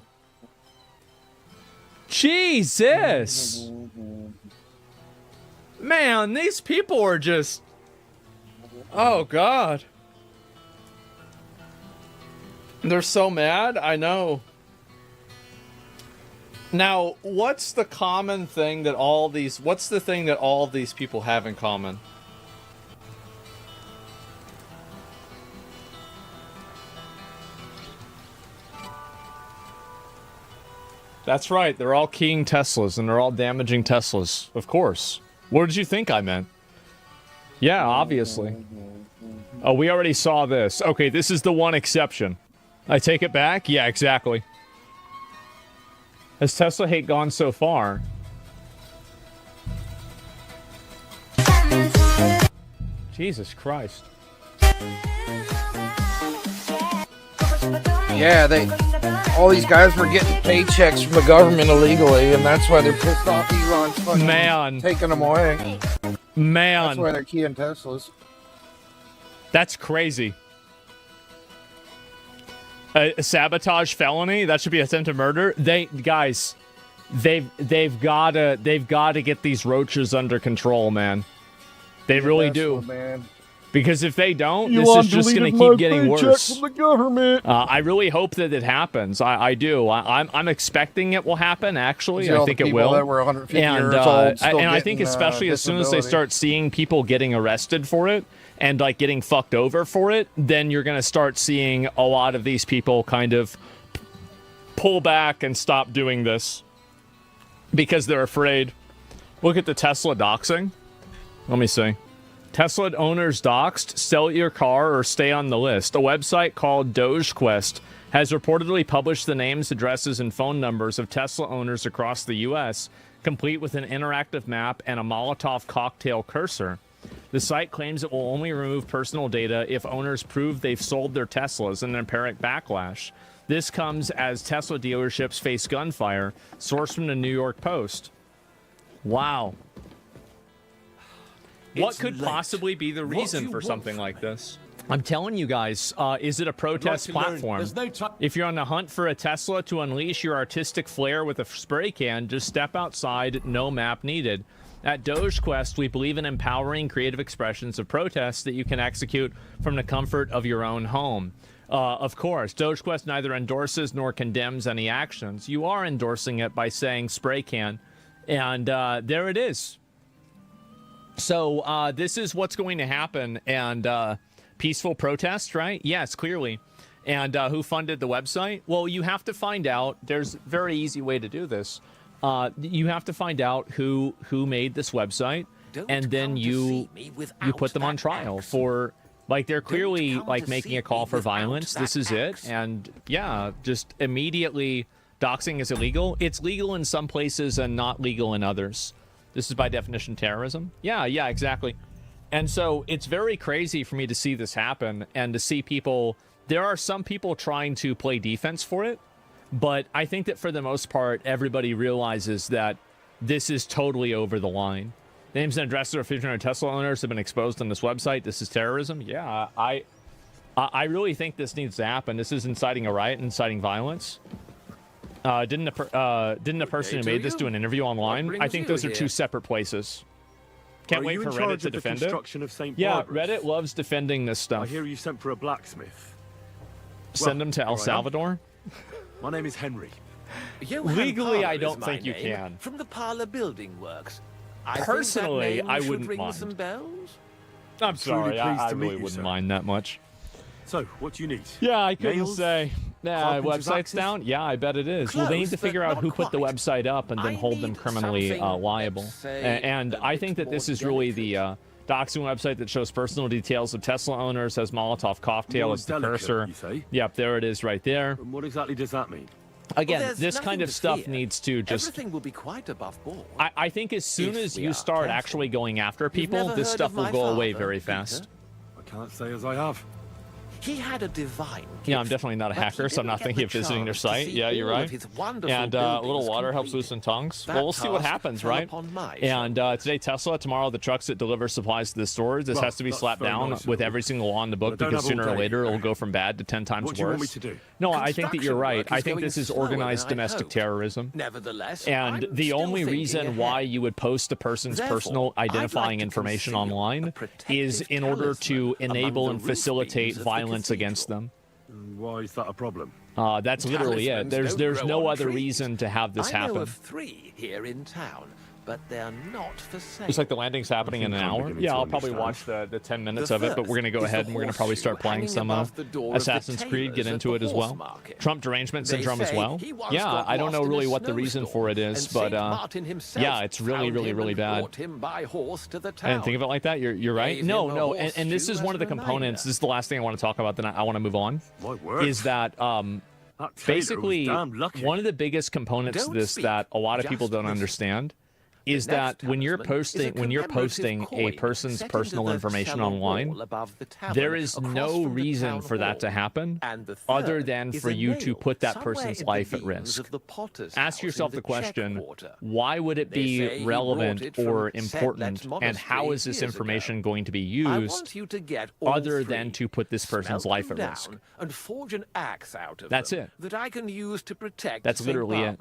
Jesus. Man, these people are just... Oh, God. They're so mad? I know. Now, what's the common thing that all these... What's the thing that all these people have in common? That's right. They're all keying Teslas, and they're all damaging Teslas. Of course. What did you think I meant? Yeah, obviously. Oh, we already saw this. Okay, this is the one exception. I take it back? Yeah, exactly. Has Tesla hate gone so far? Jesus Christ. Yeah, all these guys were getting paychecks from the government illegally, and that's why they're pissed off Elon's fucking taking them away. Man. That's why they're keying Teslas. That's crazy. A sabotage felony? That should be attempted murder. They've gotta get these roaches under control, man. They really do. Man. Because if they don't, this is just going to keep getting worse. From the government. I really hope that it happens. I do. I'm expecting it will happen, actually. I think it will. That were 150 years old, and I think especially as soon as they start seeing people getting arrested for it and like getting fucked over for it, then you're going to start seeing a lot of these people kind of pull back and stop doing this because they're afraid. Look at the Tesla doxing. Let me see. Tesla owners doxed, sell your car or stay on the list. A website called DogeQuest has reportedly published the names, addresses, and phone numbers of Tesla owners across the U.S., complete with an interactive map and a Molotov cocktail cursor. The site claims it will only remove personal data if owners prove they've sold their Teslas in an apparent backlash. This comes as Tesla dealerships face gunfire, sourced from the New York Post. Wow. What could possibly be the reason for something like this? I'm telling you guys, is it a protest platform? If you're on the hunt for a Tesla to unleash your artistic flair with a spray can, just step outside, no map needed. At DogeQuest, we believe in empowering creative expressions of protest that you can execute from the comfort of your own home. Of course, DogeQuest neither endorses nor condemns any actions. You are endorsing it by saying spray can, and there it is. So this is what's going to happen, and peaceful protest, right? Yes, clearly. And who funded the website? Well, you have to find out. There's a very easy way to do this. You have to find out who made this website, and then you put them on trial for, like, they're clearly like making a call for violence. This is it, and yeah, just immediately doxing is illegal. It's legal in some places and not legal in others. This is by definition terrorism. Yeah, exactly. And so it's very crazy for me to see this happen and to see people. There are some people trying to play defense for it. But I think that for the most part, everybody realizes that this is totally over the line. Names and addresses of 1,500 Tesla owners have been exposed on this website. This is terrorism. Yeah, I really think this needs to happen. This is inciting a riot, inciting violence. Didn't the person who made this do an interview online? I think those are two separate places. Can't wait for Reddit to defend it. Yeah, Reddit loves defending this stuff. I hear you sent for a blacksmith. Send them to El Salvador. My name is Henry. Legally, I don't think you can. From the Parlor Building Works. Personally, I wouldn't mind. Some bells? I'm sorry, I really wouldn't mind that much. So, what do you need? Yeah, I couldn't say. Website's down? Yeah, I bet it is. Well, they need to figure out who put the website up and then hold them criminally liable. And I think that this is really the doxing website that shows personal details of Tesla owners, has Molotov cocktail as the cursor. Yep, there it is right there. And what exactly does that mean? Again, this kind of stuff needs to just... Everything will be quite above board. I think as soon as you start actually going after people, this stuff will go away very fast. I can't say as I have. He had a divine gift. Yeah, I'm definitely not a hacker, so I'm not thinking of visiting their site. Yeah, you're right. And a little water helps loosen tongues. Well, we'll see what happens, right? And today, Tesla. Tomorrow, the trucks that deliver supplies to the stores. This has to be slapped down with every single law in the book, because sooner or later, it'll go from bad to 10 times worse. What do you want me to do? No, I think that you're right. I think this is organized domestic terrorism. Nevertheless, and the only reason why you would post a person's personal identifying information online is in order to enable and facilitate violence against them. Why is that a problem? That's literally it. There's no other reason to have this happen. I know of 3 here in town, but they're not for sale. It's like the landing's happening in an hour. Yeah, I'll probably watch the 10 minutes of it, but we're going to go ahead and we're going to probably start playing some Assassin's Creed, get into it as well. Trump derangement syndrome as well. Yeah, I don't know really what the reason for it is, but yeah, it's really, really, really bad. I didn't think of it like that. You're right. No, and this is one of the components. This is the last thing I want to talk about, then I want to move on. Is that basically one of the biggest components to this that a lot of people don't understand is that when you're posting a person's personal information online, there is no reason for that to happen other than for you to put that person's life at risk. Ask yourself the question, why would it be relevant or important, and how is this information going to be used other than to put this person's life at risk? And forge an axe out of That's it. That I can use to protect. That's literally it.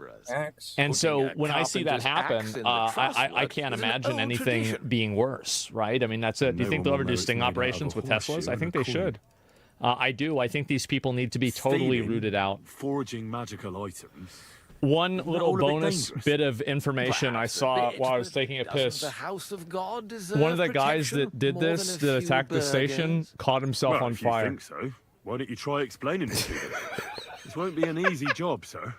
And so when I see that happen, I can't imagine anything being worse, right? I mean, that's it. Do you think they'll ever do sting operations with Teslas? I think they should. I do. I think these people need to be totally rooted out. Forging magical items. One little bonus bit of information I saw while I was taking a piss. One of the guys that did this, that attacked the station, caught himself on fire. If you think so, why don't you try explaining it to them? This won't be an easy job, sir.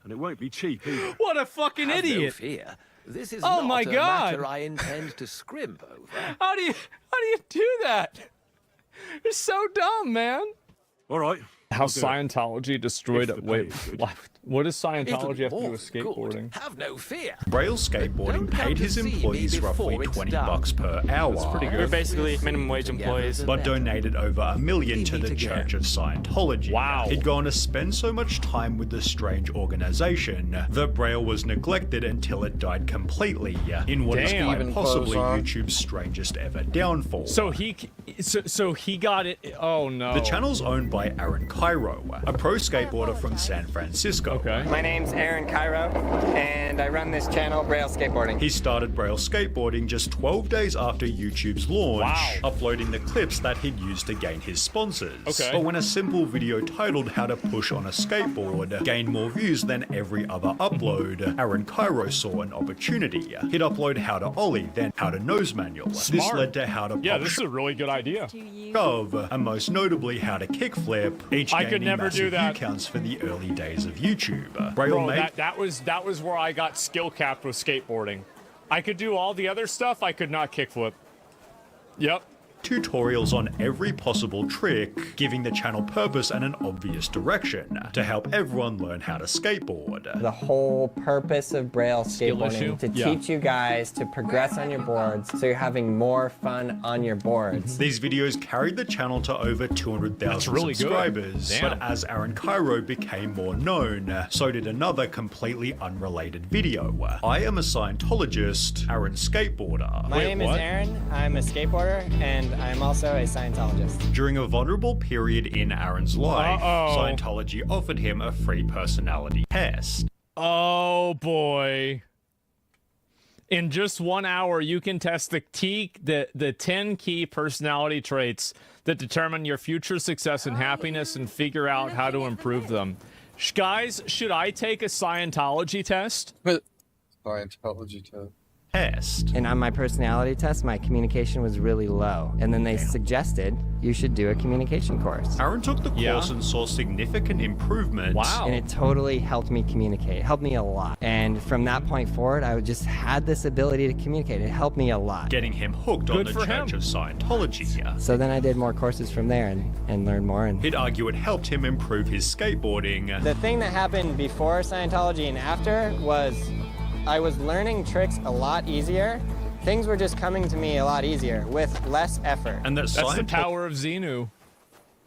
And it won't be cheap either. What a fucking Have idiot! No fear. This is Oh not my a God. matter I intend to scrimp over. How do you do that? You're so dumb, man. All right. How I'll do it. Scientology destroyed If it. the Wait, pay is good. what does Scientology have to do It'll with all good. skateboarding? Have no fear. Braille skateboarding paid his employees roughly $20 per hour. That's pretty good. We're basically minimum wage employees. But donated over $1 million to the Church of Scientology. Wow. He'd gone to spend so much time with the strange organization that Braille was neglected until it died completely in what is Damn. quite Even possibly clothes on. YouTube's strangest ever downfall. So he got it. Oh no. The channel's owned by Aaron Cairo, a pro skateboarder from San Francisco. Okay. My name's Aaron Cairo, and I run this channel, Braille Skateboarding. He started Braille skateboarding just 12 days after YouTube's launch, Wow. uploading the clips that he'd used to gain his sponsors. Okay. But when a simple video titled How to Push on a Skateboard gained more views than every other upload, Aaron Cairo saw an opportunity. He'd upload How to Ollie, then How to Nose Manual. This Smart. led to How to Yeah, Pop this is a really good idea. Shove, and most notably How to Kickflip, each I gaining could never do massive that. view counts for the early days of YouTube. Braille Bro, made that was where I got skill capped with skateboarding. I could do all the other stuff, I could not kickflip. Yep. tutorials on every possible trick, giving the channel purpose and an obvious direction to help everyone learn how to skateboard. The whole purpose of Braille skateboarding to Yeah. teach you guys to progress on your boards so you're having more fun on your boards. These videos carried the channel to over 200,000 really good. subscribers, Damn. but as Aaron Cairo became more known, so did another completely unrelated video. I am a Scientologist, Aaron skateboarder. My name is Aaron. I'm a skateboarder, and I'm also a Scientologist. During a vulnerable period in Aaron's life, Uh-oh. Scientology offered him a free personality test. Oh boy. In just 1 hour, you can test the 10 key personality traits that determine your future success and happiness and figure out how to improve them. Guys, should I take a Scientology test? Scientology test. And on my personality test, my communication was really low. And then they suggested you should do a communication course. Aaron took the course and saw significant improvement. And it totally helped me communicate. It helped me a lot. And from that point forward, I just had this ability to communicate. It helped me a lot. Getting him hooked on the Church of Scientology. So then I did more courses from there and learned more. And He'd argue it helped him improve his skateboarding. The thing that happened before Scientology and after was I was learning tricks a lot easier. Things were just coming to me a lot easier with less effort. And that That's the power of Xenu.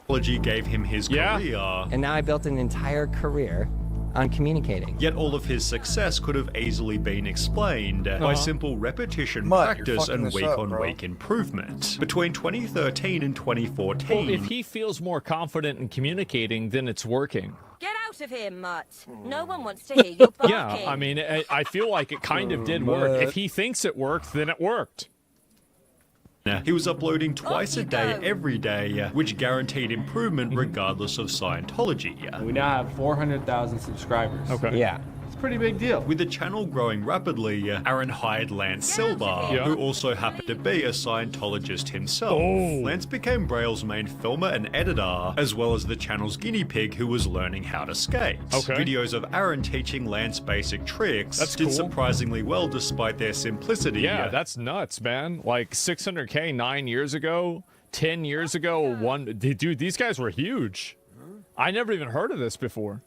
Scientology gave him his career. And now I built an entire career on communicating. Yet all of his success could have easily been explained by simple repetition, practice, and week-on-week improvement. Between 2013 and 2014, Well, if he feels more confident in communicating, then it's working. Get out of here, Mutt. No one wants to hear you barking. Yeah, I mean, I feel like it kind of did work. If he thinks it worked, then it worked. he was uploading twice a day, every day, which guaranteed improvement regardless of Scientology. We now have 400,000 subscribers. Okay. Yeah. It's a pretty big deal. With the channel growing rapidly, Aaron hired Lance Silver, who also happened to be a Scientologist himself. Lance became Braille's main filmer and editor, as well as the channel's guinea pig who was learning how to skate. Videos of Aaron teaching Lance basic tricks did surprisingly well despite their simplicity. Yeah, that's nuts, man. Like 600K 9 years ago, 10 years ago, dude, these guys were huge. I never even heard of this before.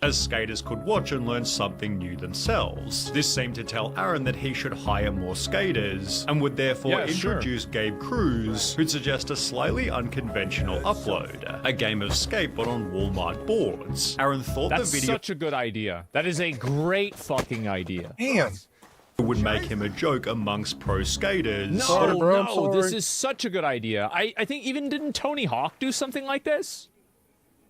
As skaters could watch and learn something new themselves. This seemed to tell Aaron that he should hire more skaters, and would therefore introduce Gabe Cruz, who'd suggest a slightly unconventional upload, a game of skate but on Walmart boards. Aaron thought That's the video such a good idea. That is a great fucking idea. would make him a joke amongst pro skaters. No, this is such a good idea. I think even didn't Tony Hawk do something like this?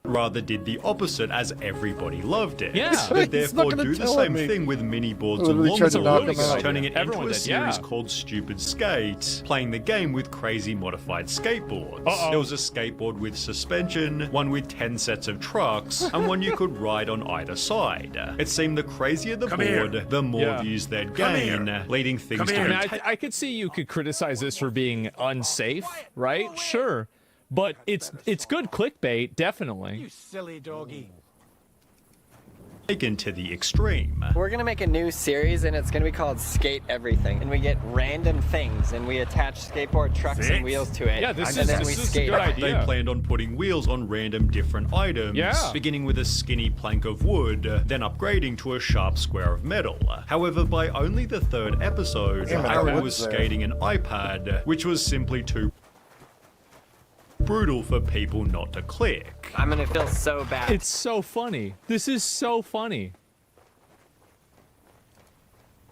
Rather did the opposite, as everybody loved it. Yeah. They'd He's not therefore gonna do the tell same me. thing with mini boards I and literally tried to knock him longboards, out. turning it into Everyone a did, series yeah. called Stupid Skate, playing the game with crazy modified skateboards. There was a skateboard with suspension, one with 10 sets of trucks, and one you could ride on either side. It seemed the crazier the board, the more views they'd gain, leading things to I mean, go I could see you could criticize this for being unsafe, right? Sure. But it's good clickbait, definitely. You silly doggy. taken to the extreme. We're gonna make a new series and it's gonna be called Skate Everything. And we get random things and we attach skateboard trucks and wheels to it. Yeah, this and then is we a skate. good idea. They planned on putting wheels on random different items, beginning with a skinny plank of wood, then upgrading to a sharp square of metal. However, by only the 3rd episode, Aaron was skating an iPad, which was simply too brutal for people not to click. I'm gonna feel so bad. It's so funny. This is so funny.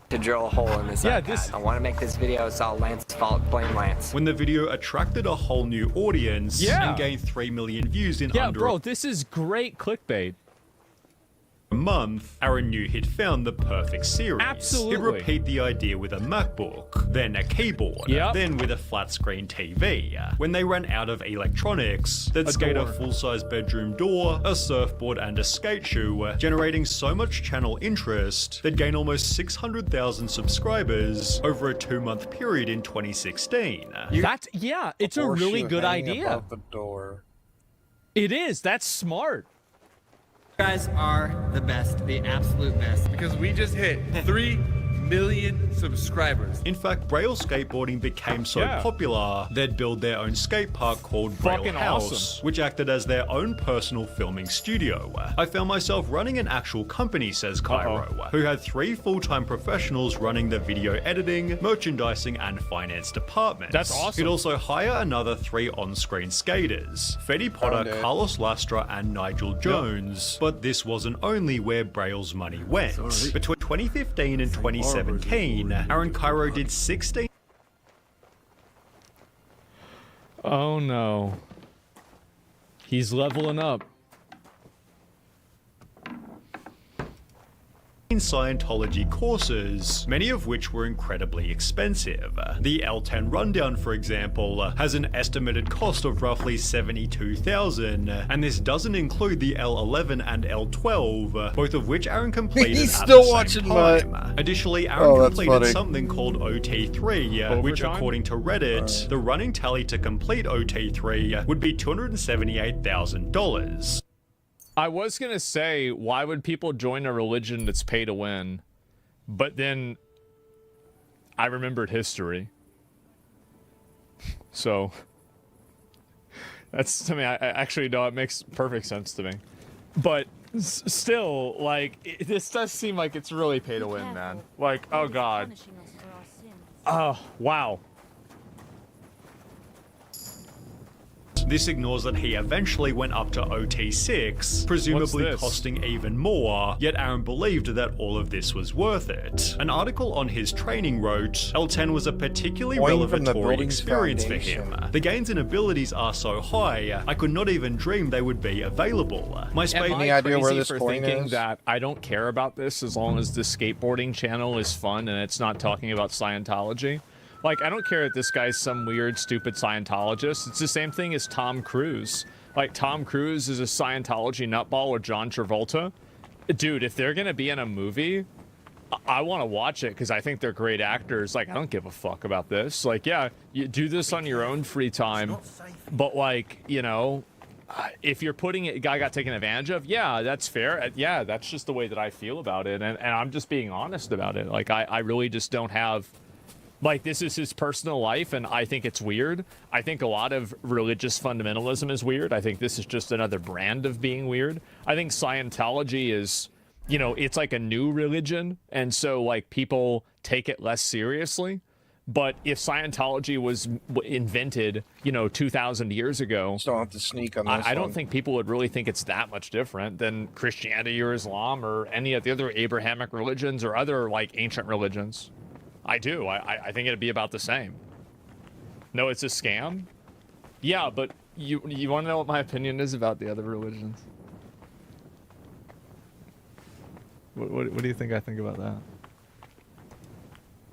To drill a hole in this iPad. I want to make this video. It's all Lance's fault. Blame Lance. When the video attracted a whole new audience and gained 3 million views in under bro, this is great clickbait. a month, Aaron knew he'd found the perfect series. Absolutely. He'd repeat the idea with a MacBook, then a keyboard, then with a flat screen TV. When they ran out of electronics, they'd skate a full-size bedroom door, a surfboard, and a skate shoe, generating so much channel interest, they'd gain almost 600,000 subscribers over a 2-month period in 2016. It's a really good idea. Above the door. It is. That's smart. You guys are the best, the absolute best. Because we just hit 3 million subscribers. In fact, Braille skateboarding became so popular, they'd build their own skate park called Braille Fucking House, awesome. which acted as their own personal filming studio. I found myself running an actual company, says Cairo, who had 3 full-time professionals running the video editing, merchandising, and finance departments. That's awesome. He'd also hire another 3 on-screen skaters, Fetty Potter, Carlos Lastra, and Nigel Jones. But this wasn't only where Braille's money went. Between 2015 and 2017, Aaron Cairo did 16. Oh no. He's leveling up. Scientology courses, many of which were incredibly expensive. The L10 Rundown, for example, has an estimated cost of roughly $72,000, and this doesn't include the L11 and L12, both of which Aaron completed He's at still the watching same time. Additionally, Aaron completed something called OT3, which according to Reddit, the running tally to complete OT3 would be $278,000. I was gonna say, why would people join a religion that's pay to win? But then I remembered history. So that's, to me, I actually know it makes perfect sense to me. But still, like, this does seem like it's really pay to win, man. Like, oh god. Oh, wow. This ignores that he eventually went up to OT6, presumably costing even more, yet Aaron believed that all of this was worth it. An article on his training wrote, L10 was a particularly revelatory experience for him. The gains and abilities are so high, I could not even dream they would be available. My Am I crazy for thinking that I don't care about this as long as the skateboarding channel is fun and it's not talking about Scientology? Like, I don't care that this guy's some weird, stupid Scientologist. It's the same thing as Tom Cruise. Like, Tom Cruise is a Scientology nutball or John Travolta. Dude, if they're gonna be in a movie, I want to watch it because I think they're great actors. Like, I don't give a fuck about this. Like, yeah, you do this on your own free time. But, like, you know, if you're putting it, guy got taken advantage of, yeah, that's fair. Yeah, that's just the way that I feel about it. And I'm just being honest about it. Like, I really just don't have... Like, this is his personal life, and I think it's weird. I think a lot of religious fundamentalism is weird. I think this is just another brand of being weird. I think Scientology is, you know, it's like a new religion, and so, like, people take it less seriously. But if Scientology was invented, you know, 2,000 years ago, don't have to sneak on this I don't think people would really think it's that much different than Christianity or Islam or any of the other Abrahamic religions or other, like, ancient religions. I do. I think it'd be about the same. No, it's a scam? Yeah, but you want to know what my opinion is about the other religions? What do you think I think about that?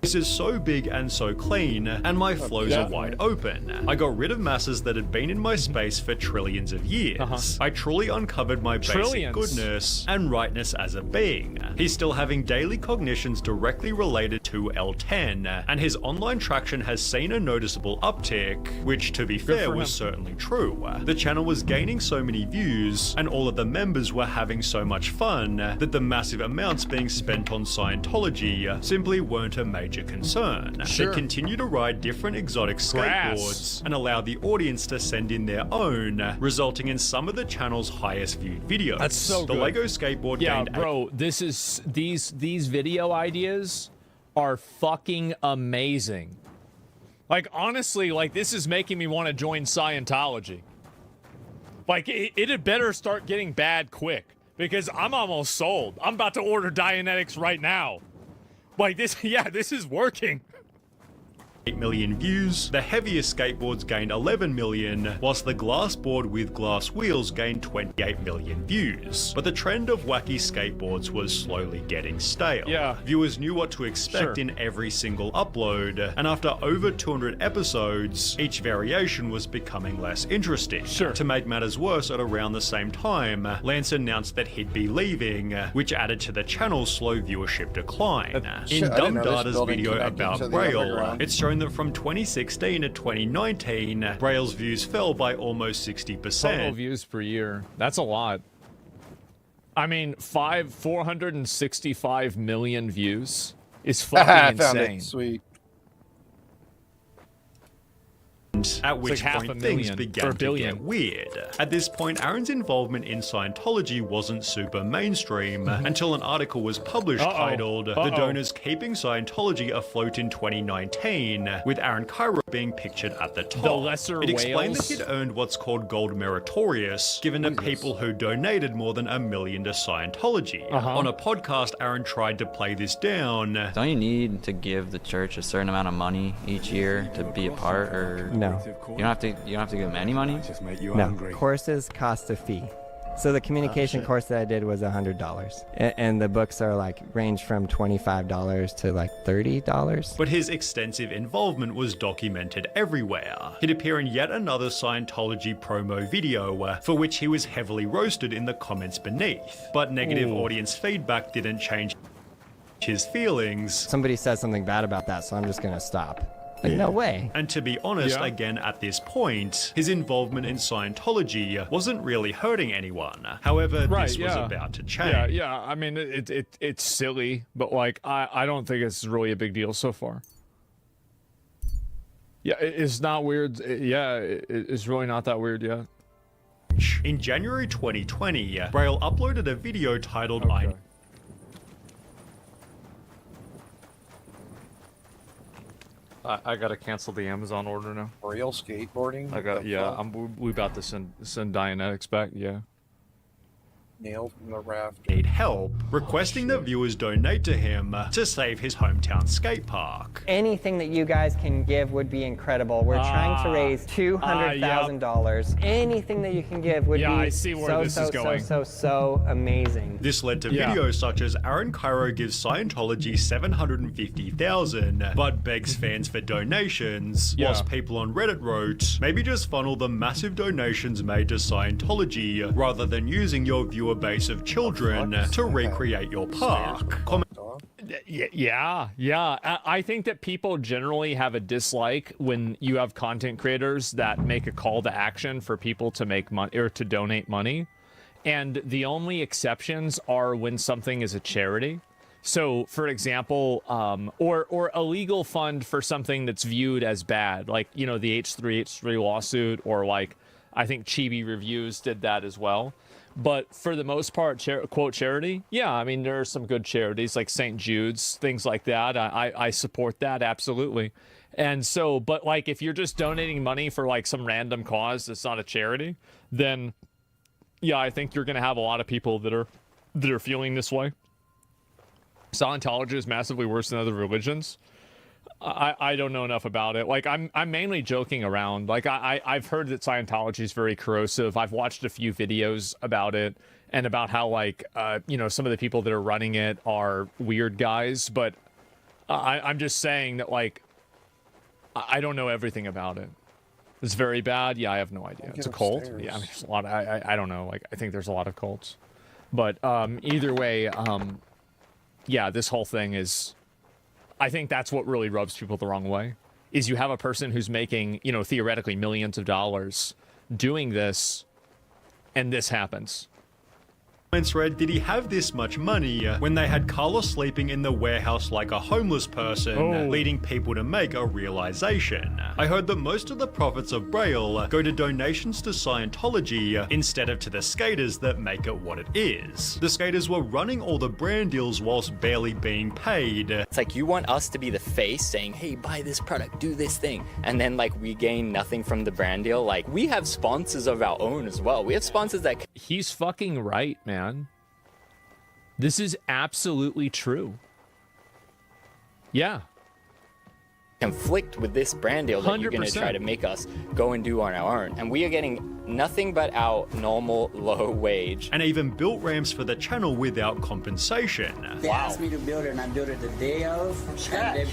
This is so big and so clean, and my flows are wide open. I got rid of masses that had been in my space for trillions of years. I truly uncovered my basic goodness and rightness as a being. He's still having daily cognitions directly related L2, L10, and his online traction has seen a noticeable uptick, which to be fair was certainly true. The channel was gaining so many views, and all of the members were having so much fun, that the massive amounts being spent on Scientology simply weren't a major concern. They continued to ride different exotic skateboards and allow the audience to send in their own, resulting in some of the channel's highest viewed videos. That's so the good. Lego skateboard gained bro, this is these video ideas are fucking amazing. Like, honestly, like, this is making me want to join Scientology. Like, it had better start getting bad quick, because I'm almost sold. I'm about to order Dianetics right now. Like, this is working. 8 million views, the heaviest skateboards gained 11 million, whilst the glass board with glass wheels gained 28 million views. But the trend of wacky skateboards was slowly getting stale. Viewers knew what to expect in every single upload, and after over 200 episodes, each variation was becoming less interesting. To make matters worse, at around the same time, Lance announced that he'd be leaving, which added to the channel's slow viewership decline. In Dumb Data's video about Braille, it's shown that from 2016 to 2019, Braille's views fell by almost 60%. Total views per year. That's a lot. I mean, 465 million views is fucking insane. Sweet. At which point things began to get weird. At this point, Aaron's involvement in Scientology wasn't super mainstream until an article was published titled "The Donors Keeping Scientology Afloat in 2019," with Aaron Cairo being pictured at the top. The lesser It explained whales? that he'd earned what's called gold meritorious, given to people who donated more than $1 million to Scientology. On a podcast, Aaron tried to play this down. Don't you need to give the church a certain amount of money each year to be a part, or No. You don't have to give them any money? No. Courses cost a fee. So the communication course that I did was $100, and the books are like range from $25 to like $30. But his extensive involvement was documented everywhere. He'd appear in yet another Scientology promo video, for which he was heavily roasted in the comments beneath. But negative audience feedback didn't change his feelings. Somebody said something bad about that, so I'm just gonna stop. Like, no way. And to be honest, again at this point, his involvement in Scientology wasn't really hurting anyone. However, this was about to change. I mean, it's silly, but like, I don't think it's really a big deal so far. Yeah, it's not weird. It's really not that weird yet. In January 2020, Braille uploaded a video titled I gotta cancel the Amazon order now. Braille skateboarding? We about to send Dianetics back, Nailed from the raft. Need help, requesting that viewers donate to him to save his hometown skate park. Anything that you guys can give would be incredible. We're trying to raise $200,000. Anything that you can give would be I see where this is going. so amazing. This led to videos such as Aaron Cairo gives Scientology $750,000, but begs fans for donations, whilst people on Reddit wrote, maybe just funnel the massive donations made to Scientology rather than using your viewer base of children to recreate your park. I think that people generally have a dislike when you have content creators that make a call to action for people to make money or to donate money, and the only exceptions are when something is a charity. So, for example, or a legal fund for something that's viewed as bad, like, you know, the H3H3 lawsuit, or like, I think Chibi Reviews did that as well. But for the most part, quote charity, I mean, there are some good charities like St. Jude's, things like that. I support that, absolutely. And so, but like, if you're just donating money for like some random cause that's not a charity, then I think you're going to have a lot of people that are feeling this way. Scientology is massively worse than other religions. I don't know enough about it. Like, I'm mainly joking around. Like, I've heard that Scientology is very corrosive. I've watched a few videos about it and about how, like, you know, some of the people that are running it are weird guys. But I'm just saying that, like, I don't know everything about it. It's very bad. I have no idea. It's a cult. I mean, there's a lot. I don't know. Like, I think there's a lot of cults. But either way, this whole thing is I think that's what really rubs people the wrong way, is you have a person who's making, you know, theoretically millions of dollars doing this, and this happens. Comments read, did he have this much money when they had Carlos sleeping in the warehouse like a homeless person, leading people to make a realization? I heard that most of the profits of Braille go to donations to Scientology instead of to the skaters that make it what it is. The skaters were running all the brand deals whilst barely being paid. It's like you want us to be the face saying, hey, buy this product, do this thing. And then like we gain nothing from the brand deal. Like we have sponsors of our own as well. We have sponsors that... He's fucking right, man. This is absolutely true. Yeah. Conflict with this brand deal that you're going to try to make us go and do on our own. And we are getting nothing but our normal low wage. And even built ramps for the channel without compensation. They asked me to build it, and I built it the day of.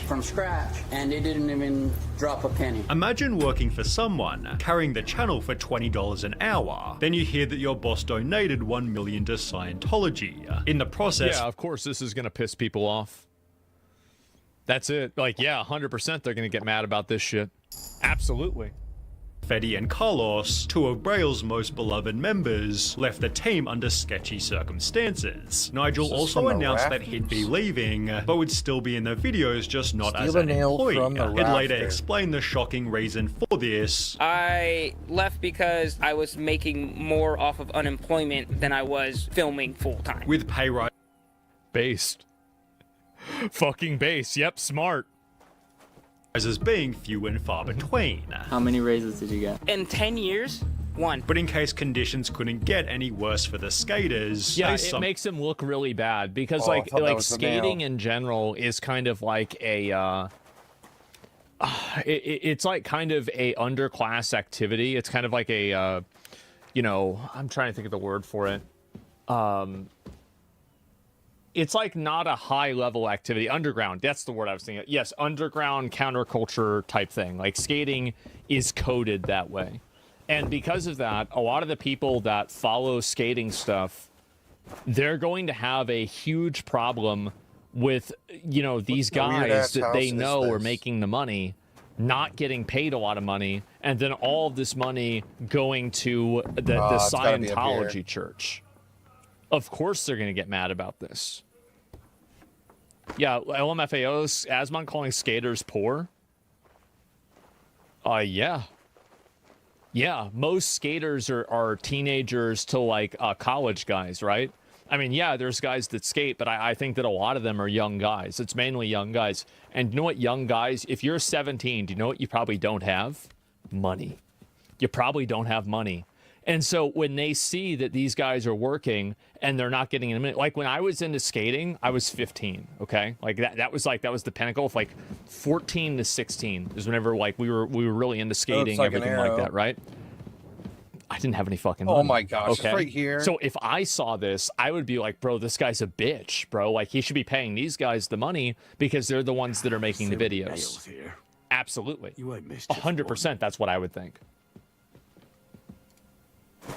From scratch. And they didn't even drop a penny. Imagine working for someone, carrying the channel for $20 an hour. Then you hear that your boss donated $1 million to Scientology. In the process... Yeah, of course this is going to piss people off. That's it. Like, yeah, 100% they're going to get mad about this shit. Absolutely. Fetty and Carlos, two of Braille's most beloved members, left the team under sketchy circumstances. Nigel also announced that he'd be leaving, but would still be in the videos, just not as an employee. He'd later explain the shocking reason for this. I left because I was making more off of unemployment than I was filming full-time. With pay rise... Based. Fucking base. Yep, smart. As being few and far between. How many raises did you get? In 10 years, 1. But in case conditions couldn't get any worse for the skaters, yeah, it makes them look really bad because like skating in general is kind of like a it's like kind of a underclass activity. It's kind of like a you know, I'm trying to think of the word for it. It's like not a high level activity. Underground, that's the word I was thinking. Yes, underground counterculture type thing. Like skating is coded that way. And because of that, a lot of the people that follow skating stuff, they're going to have a huge problem with, you know, these guys that they know are making the money, not getting paid a lot of money, and then all of this money going to the Scientology church. Of course they're going to get mad about this. Yeah, LMFAO's Asmon calling skaters poor. Yeah. Yeah, most skaters are teenagers to like college guys, right? I mean, yeah, there's guys that skate, but I think that a lot of them are young guys. It's mainly young guys. And you know what, young guys, if you're 17, do you know what you probably don't have? Money. You probably don't have money. And so when they see that these guys are working and they're not getting in a minute, like when I was into skating, I was 15, okay? Like that was the pinnacle of like 14 to 16 is whenever like we were really into skating, everything like that, right? I didn't have any fucking money. Oh my gosh, okay? it's right here. So if I saw this, I would be like, bro, this guy's a bitch, bro. Like he should be paying these guys the money because they're the ones that are making the videos. Absolutely. You ain't missed 100%, that's what I would think.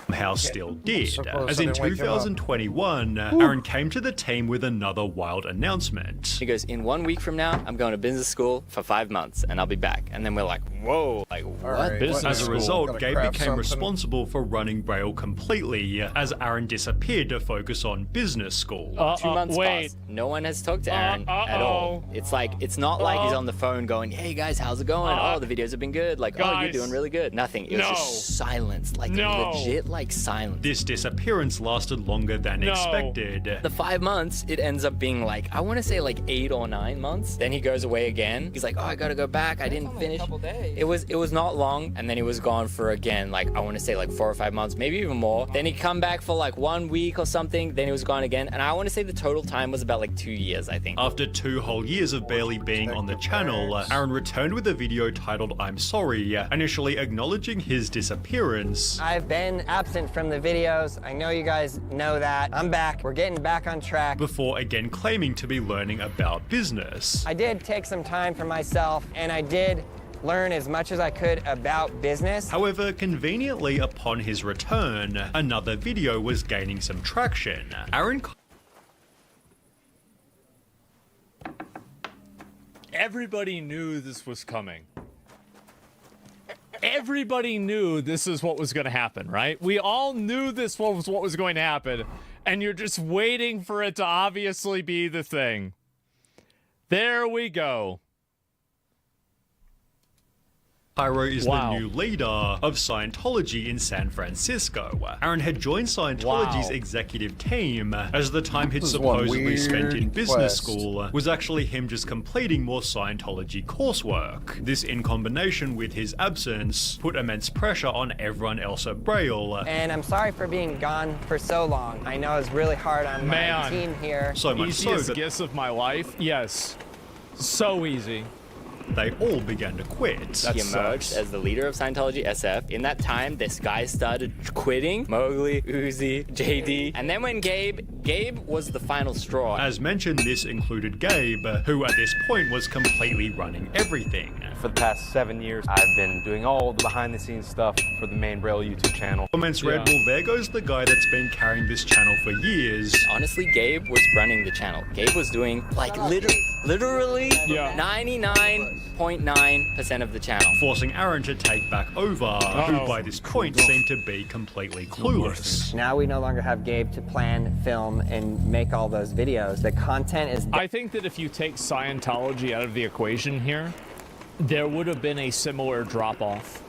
Somehow still did, as in 2021, Aaron came to the team with another wild announcement. He goes, in 1 week from now, I'm going to business school for 5 months, and I'll be back. And then we're like, whoa, like what? As a result, Gabe became responsible for running Braille completely, as Aaron disappeared to focus on business school. 2 months passed. No one has talked to Aaron at all. It's like, it's not like he's on the phone going, hey guys, how's it going? Oh, the videos have been good. Like, oh, you're doing really good. Nothing. It was just silence, like legit, like silence. This disappearance lasted longer than expected. The 5 months, it ends up being like, I want to say like 8 or 9 months. Then he goes away again. He's like, oh, I gotta go back. I didn't finish. It was not long, and then he was gone for again, like I want to say like 4 or 5 months, maybe even more. Then he come back for like 1 week or something. Then he was gone again, and I want to say the total time was about like 2 years, I think. After 2 whole years of barely being on the channel, Aaron returned with a video titled I'm Sorry, initially acknowledging his disappearance. I've been absent from the videos. I know you guys know that. I'm back. We're getting back on track. Before again claiming to be learning about business. I did take some time for myself, and I did learn as much as I could about business. However, conveniently upon his return, another video was gaining some traction. Everybody knew this was coming. Everybody knew this is what was going to happen, right? We all knew this was what was going to happen, and you're just waiting for it to obviously be the thing. There we go. Pyro is the new leader of Scientology in San Francisco. Aaron had joined Scientology's executive team, as the time he'd supposedly spent in business school was actually him just completing more Scientology coursework. This, in combination with his absence, put immense pressure on everyone else at Braille. And I'm sorry for being gone for so long. I know it's really hard on my team here. So much Easiest so that gifts of my life? Yes. So easy. They all began to quit. He emerged as the leader of Scientology SF. In that time, this guy started quitting. Mowgli, Uzi, JD. And then when Gabe was the final straw. As mentioned, this included Gabe, who at this point was completely running everything. For the past 7 years, I've been doing all the behind-the-scenes stuff for the main Braille YouTube channel. Comments read, well, there goes the guy that's been carrying this channel for years. Honestly, Gabe was running the channel. Gabe was doing, like, literally 99.9% of the channel. Forcing Aaron to take back over, who by this point seemed to be completely clueless. Now we no longer have Gabe to plan, film, and make all those videos. The content is... I think that if you take Scientology out of the equation here, there would have been a similar drop-off.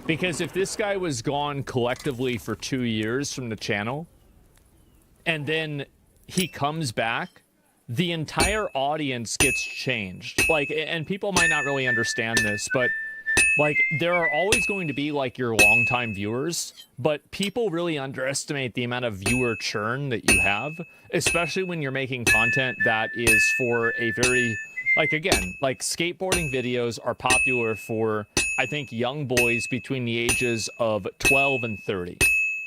Because if this guy was gone collectively for 2 years from the channel, and then he comes back, the entire audience gets changed. Like, and people might not really understand this, but like, there are always going to be like your longtime viewers, but people really underestimate the amount of viewer churn that you have, especially when you're making content that is for a very, like, again, like skateboarding videos are popular for, I think, young boys between the ages of 12 and 30,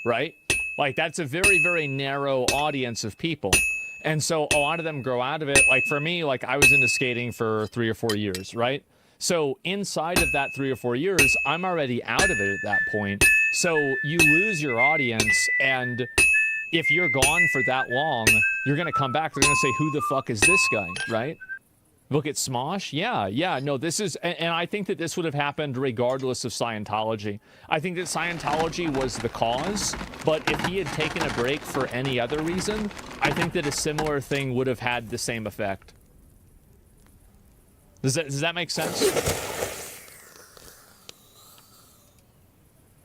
right? Like, that's a very, very narrow audience of people. And so a lot of them grow out of it. Like for me, like I was into skating for 3 or 4 years, right? So inside of that 3 or 4 years, I'm already out of it at that point. So you lose your audience, and if you're gone for that long, you're going to come back. They're going to say, who the fuck is this guy, right? Look at Smosh. Yeah, no, this is, and I think that this would have happened regardless of Scientology. I think that Scientology was the cause, but if he had taken a break for any other reason, I think that a similar thing would have had the same effect. Does that make sense?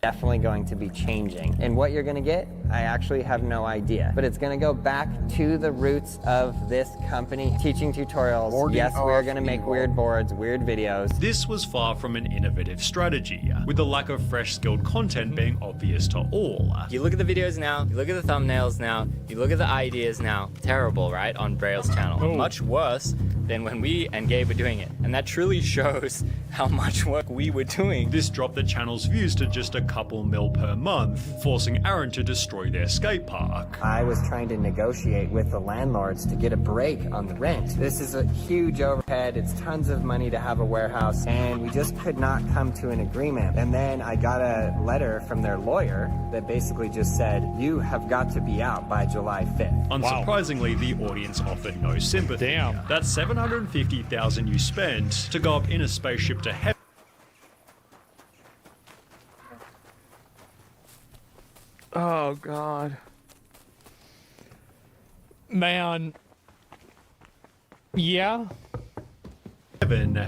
Definitely going to be changing. And what you're gonna get, I actually have no idea. But it's gonna go back to the roots of this company, teaching tutorials. Yes, we're gonna make weird boards, weird videos. This was far from an innovative strategy, with the lack of fresh skilled content being obvious to all. You look at the videos now, you look at the thumbnails now, you look at the ideas now. Terrible, right? On Braille's channel. Much worse than when we and Gabe were doing it. And that truly shows how much work we were doing. This dropped the channel's views to just a couple mil per month, forcing Aaron to destroy their skate park. I was trying to negotiate with the landlords to get a break on the rent. This is a huge overhead. It's tons of money to have a warehouse, and we just could not come to an agreement. And then I got a letter from their lawyer that basically just said, you have got to be out by July 5th. Unsurprisingly, the audience offered no sympathy. Damn. That's $750,000 you spent to go up in a spaceship to heaven. Oh, God. Man. Yeah.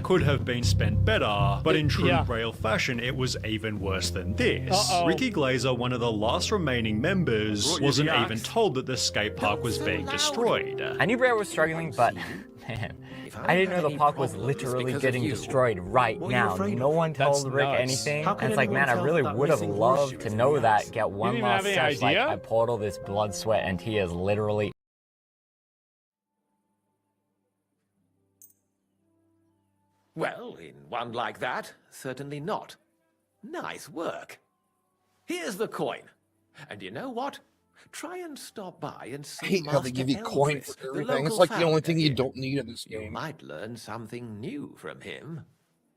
Could have been spent better, but in true Braille fashion, it was even worse than this. Ricky Glazer, one of the last remaining members, wasn't even told that the skate park was being destroyed. I knew Braille was struggling, but man, I didn't know the park was literally getting destroyed right now. No one told Rick anything. And it's like, man, I really would have loved to know that, get one last touch. Like, I poured all this blood, sweat, and tears literally. Well, in one like that, certainly not. Nice work. Here's the coin. And you know what? Try and stop by and see I hate how they give you coin for everything. It's like the only thing you don't need in this game. You might learn something new from him.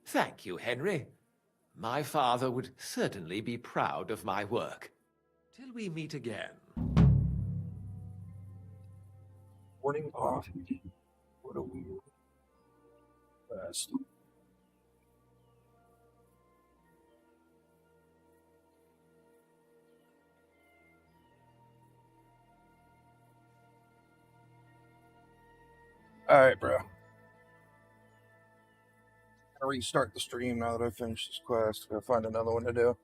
Thank you, Henry. My father would certainly be proud of my work. Till we meet again. Warning off. What a weird. fast. Alright, bro. I'll restart the stream now that I finished this quest. Gotta find another one to do.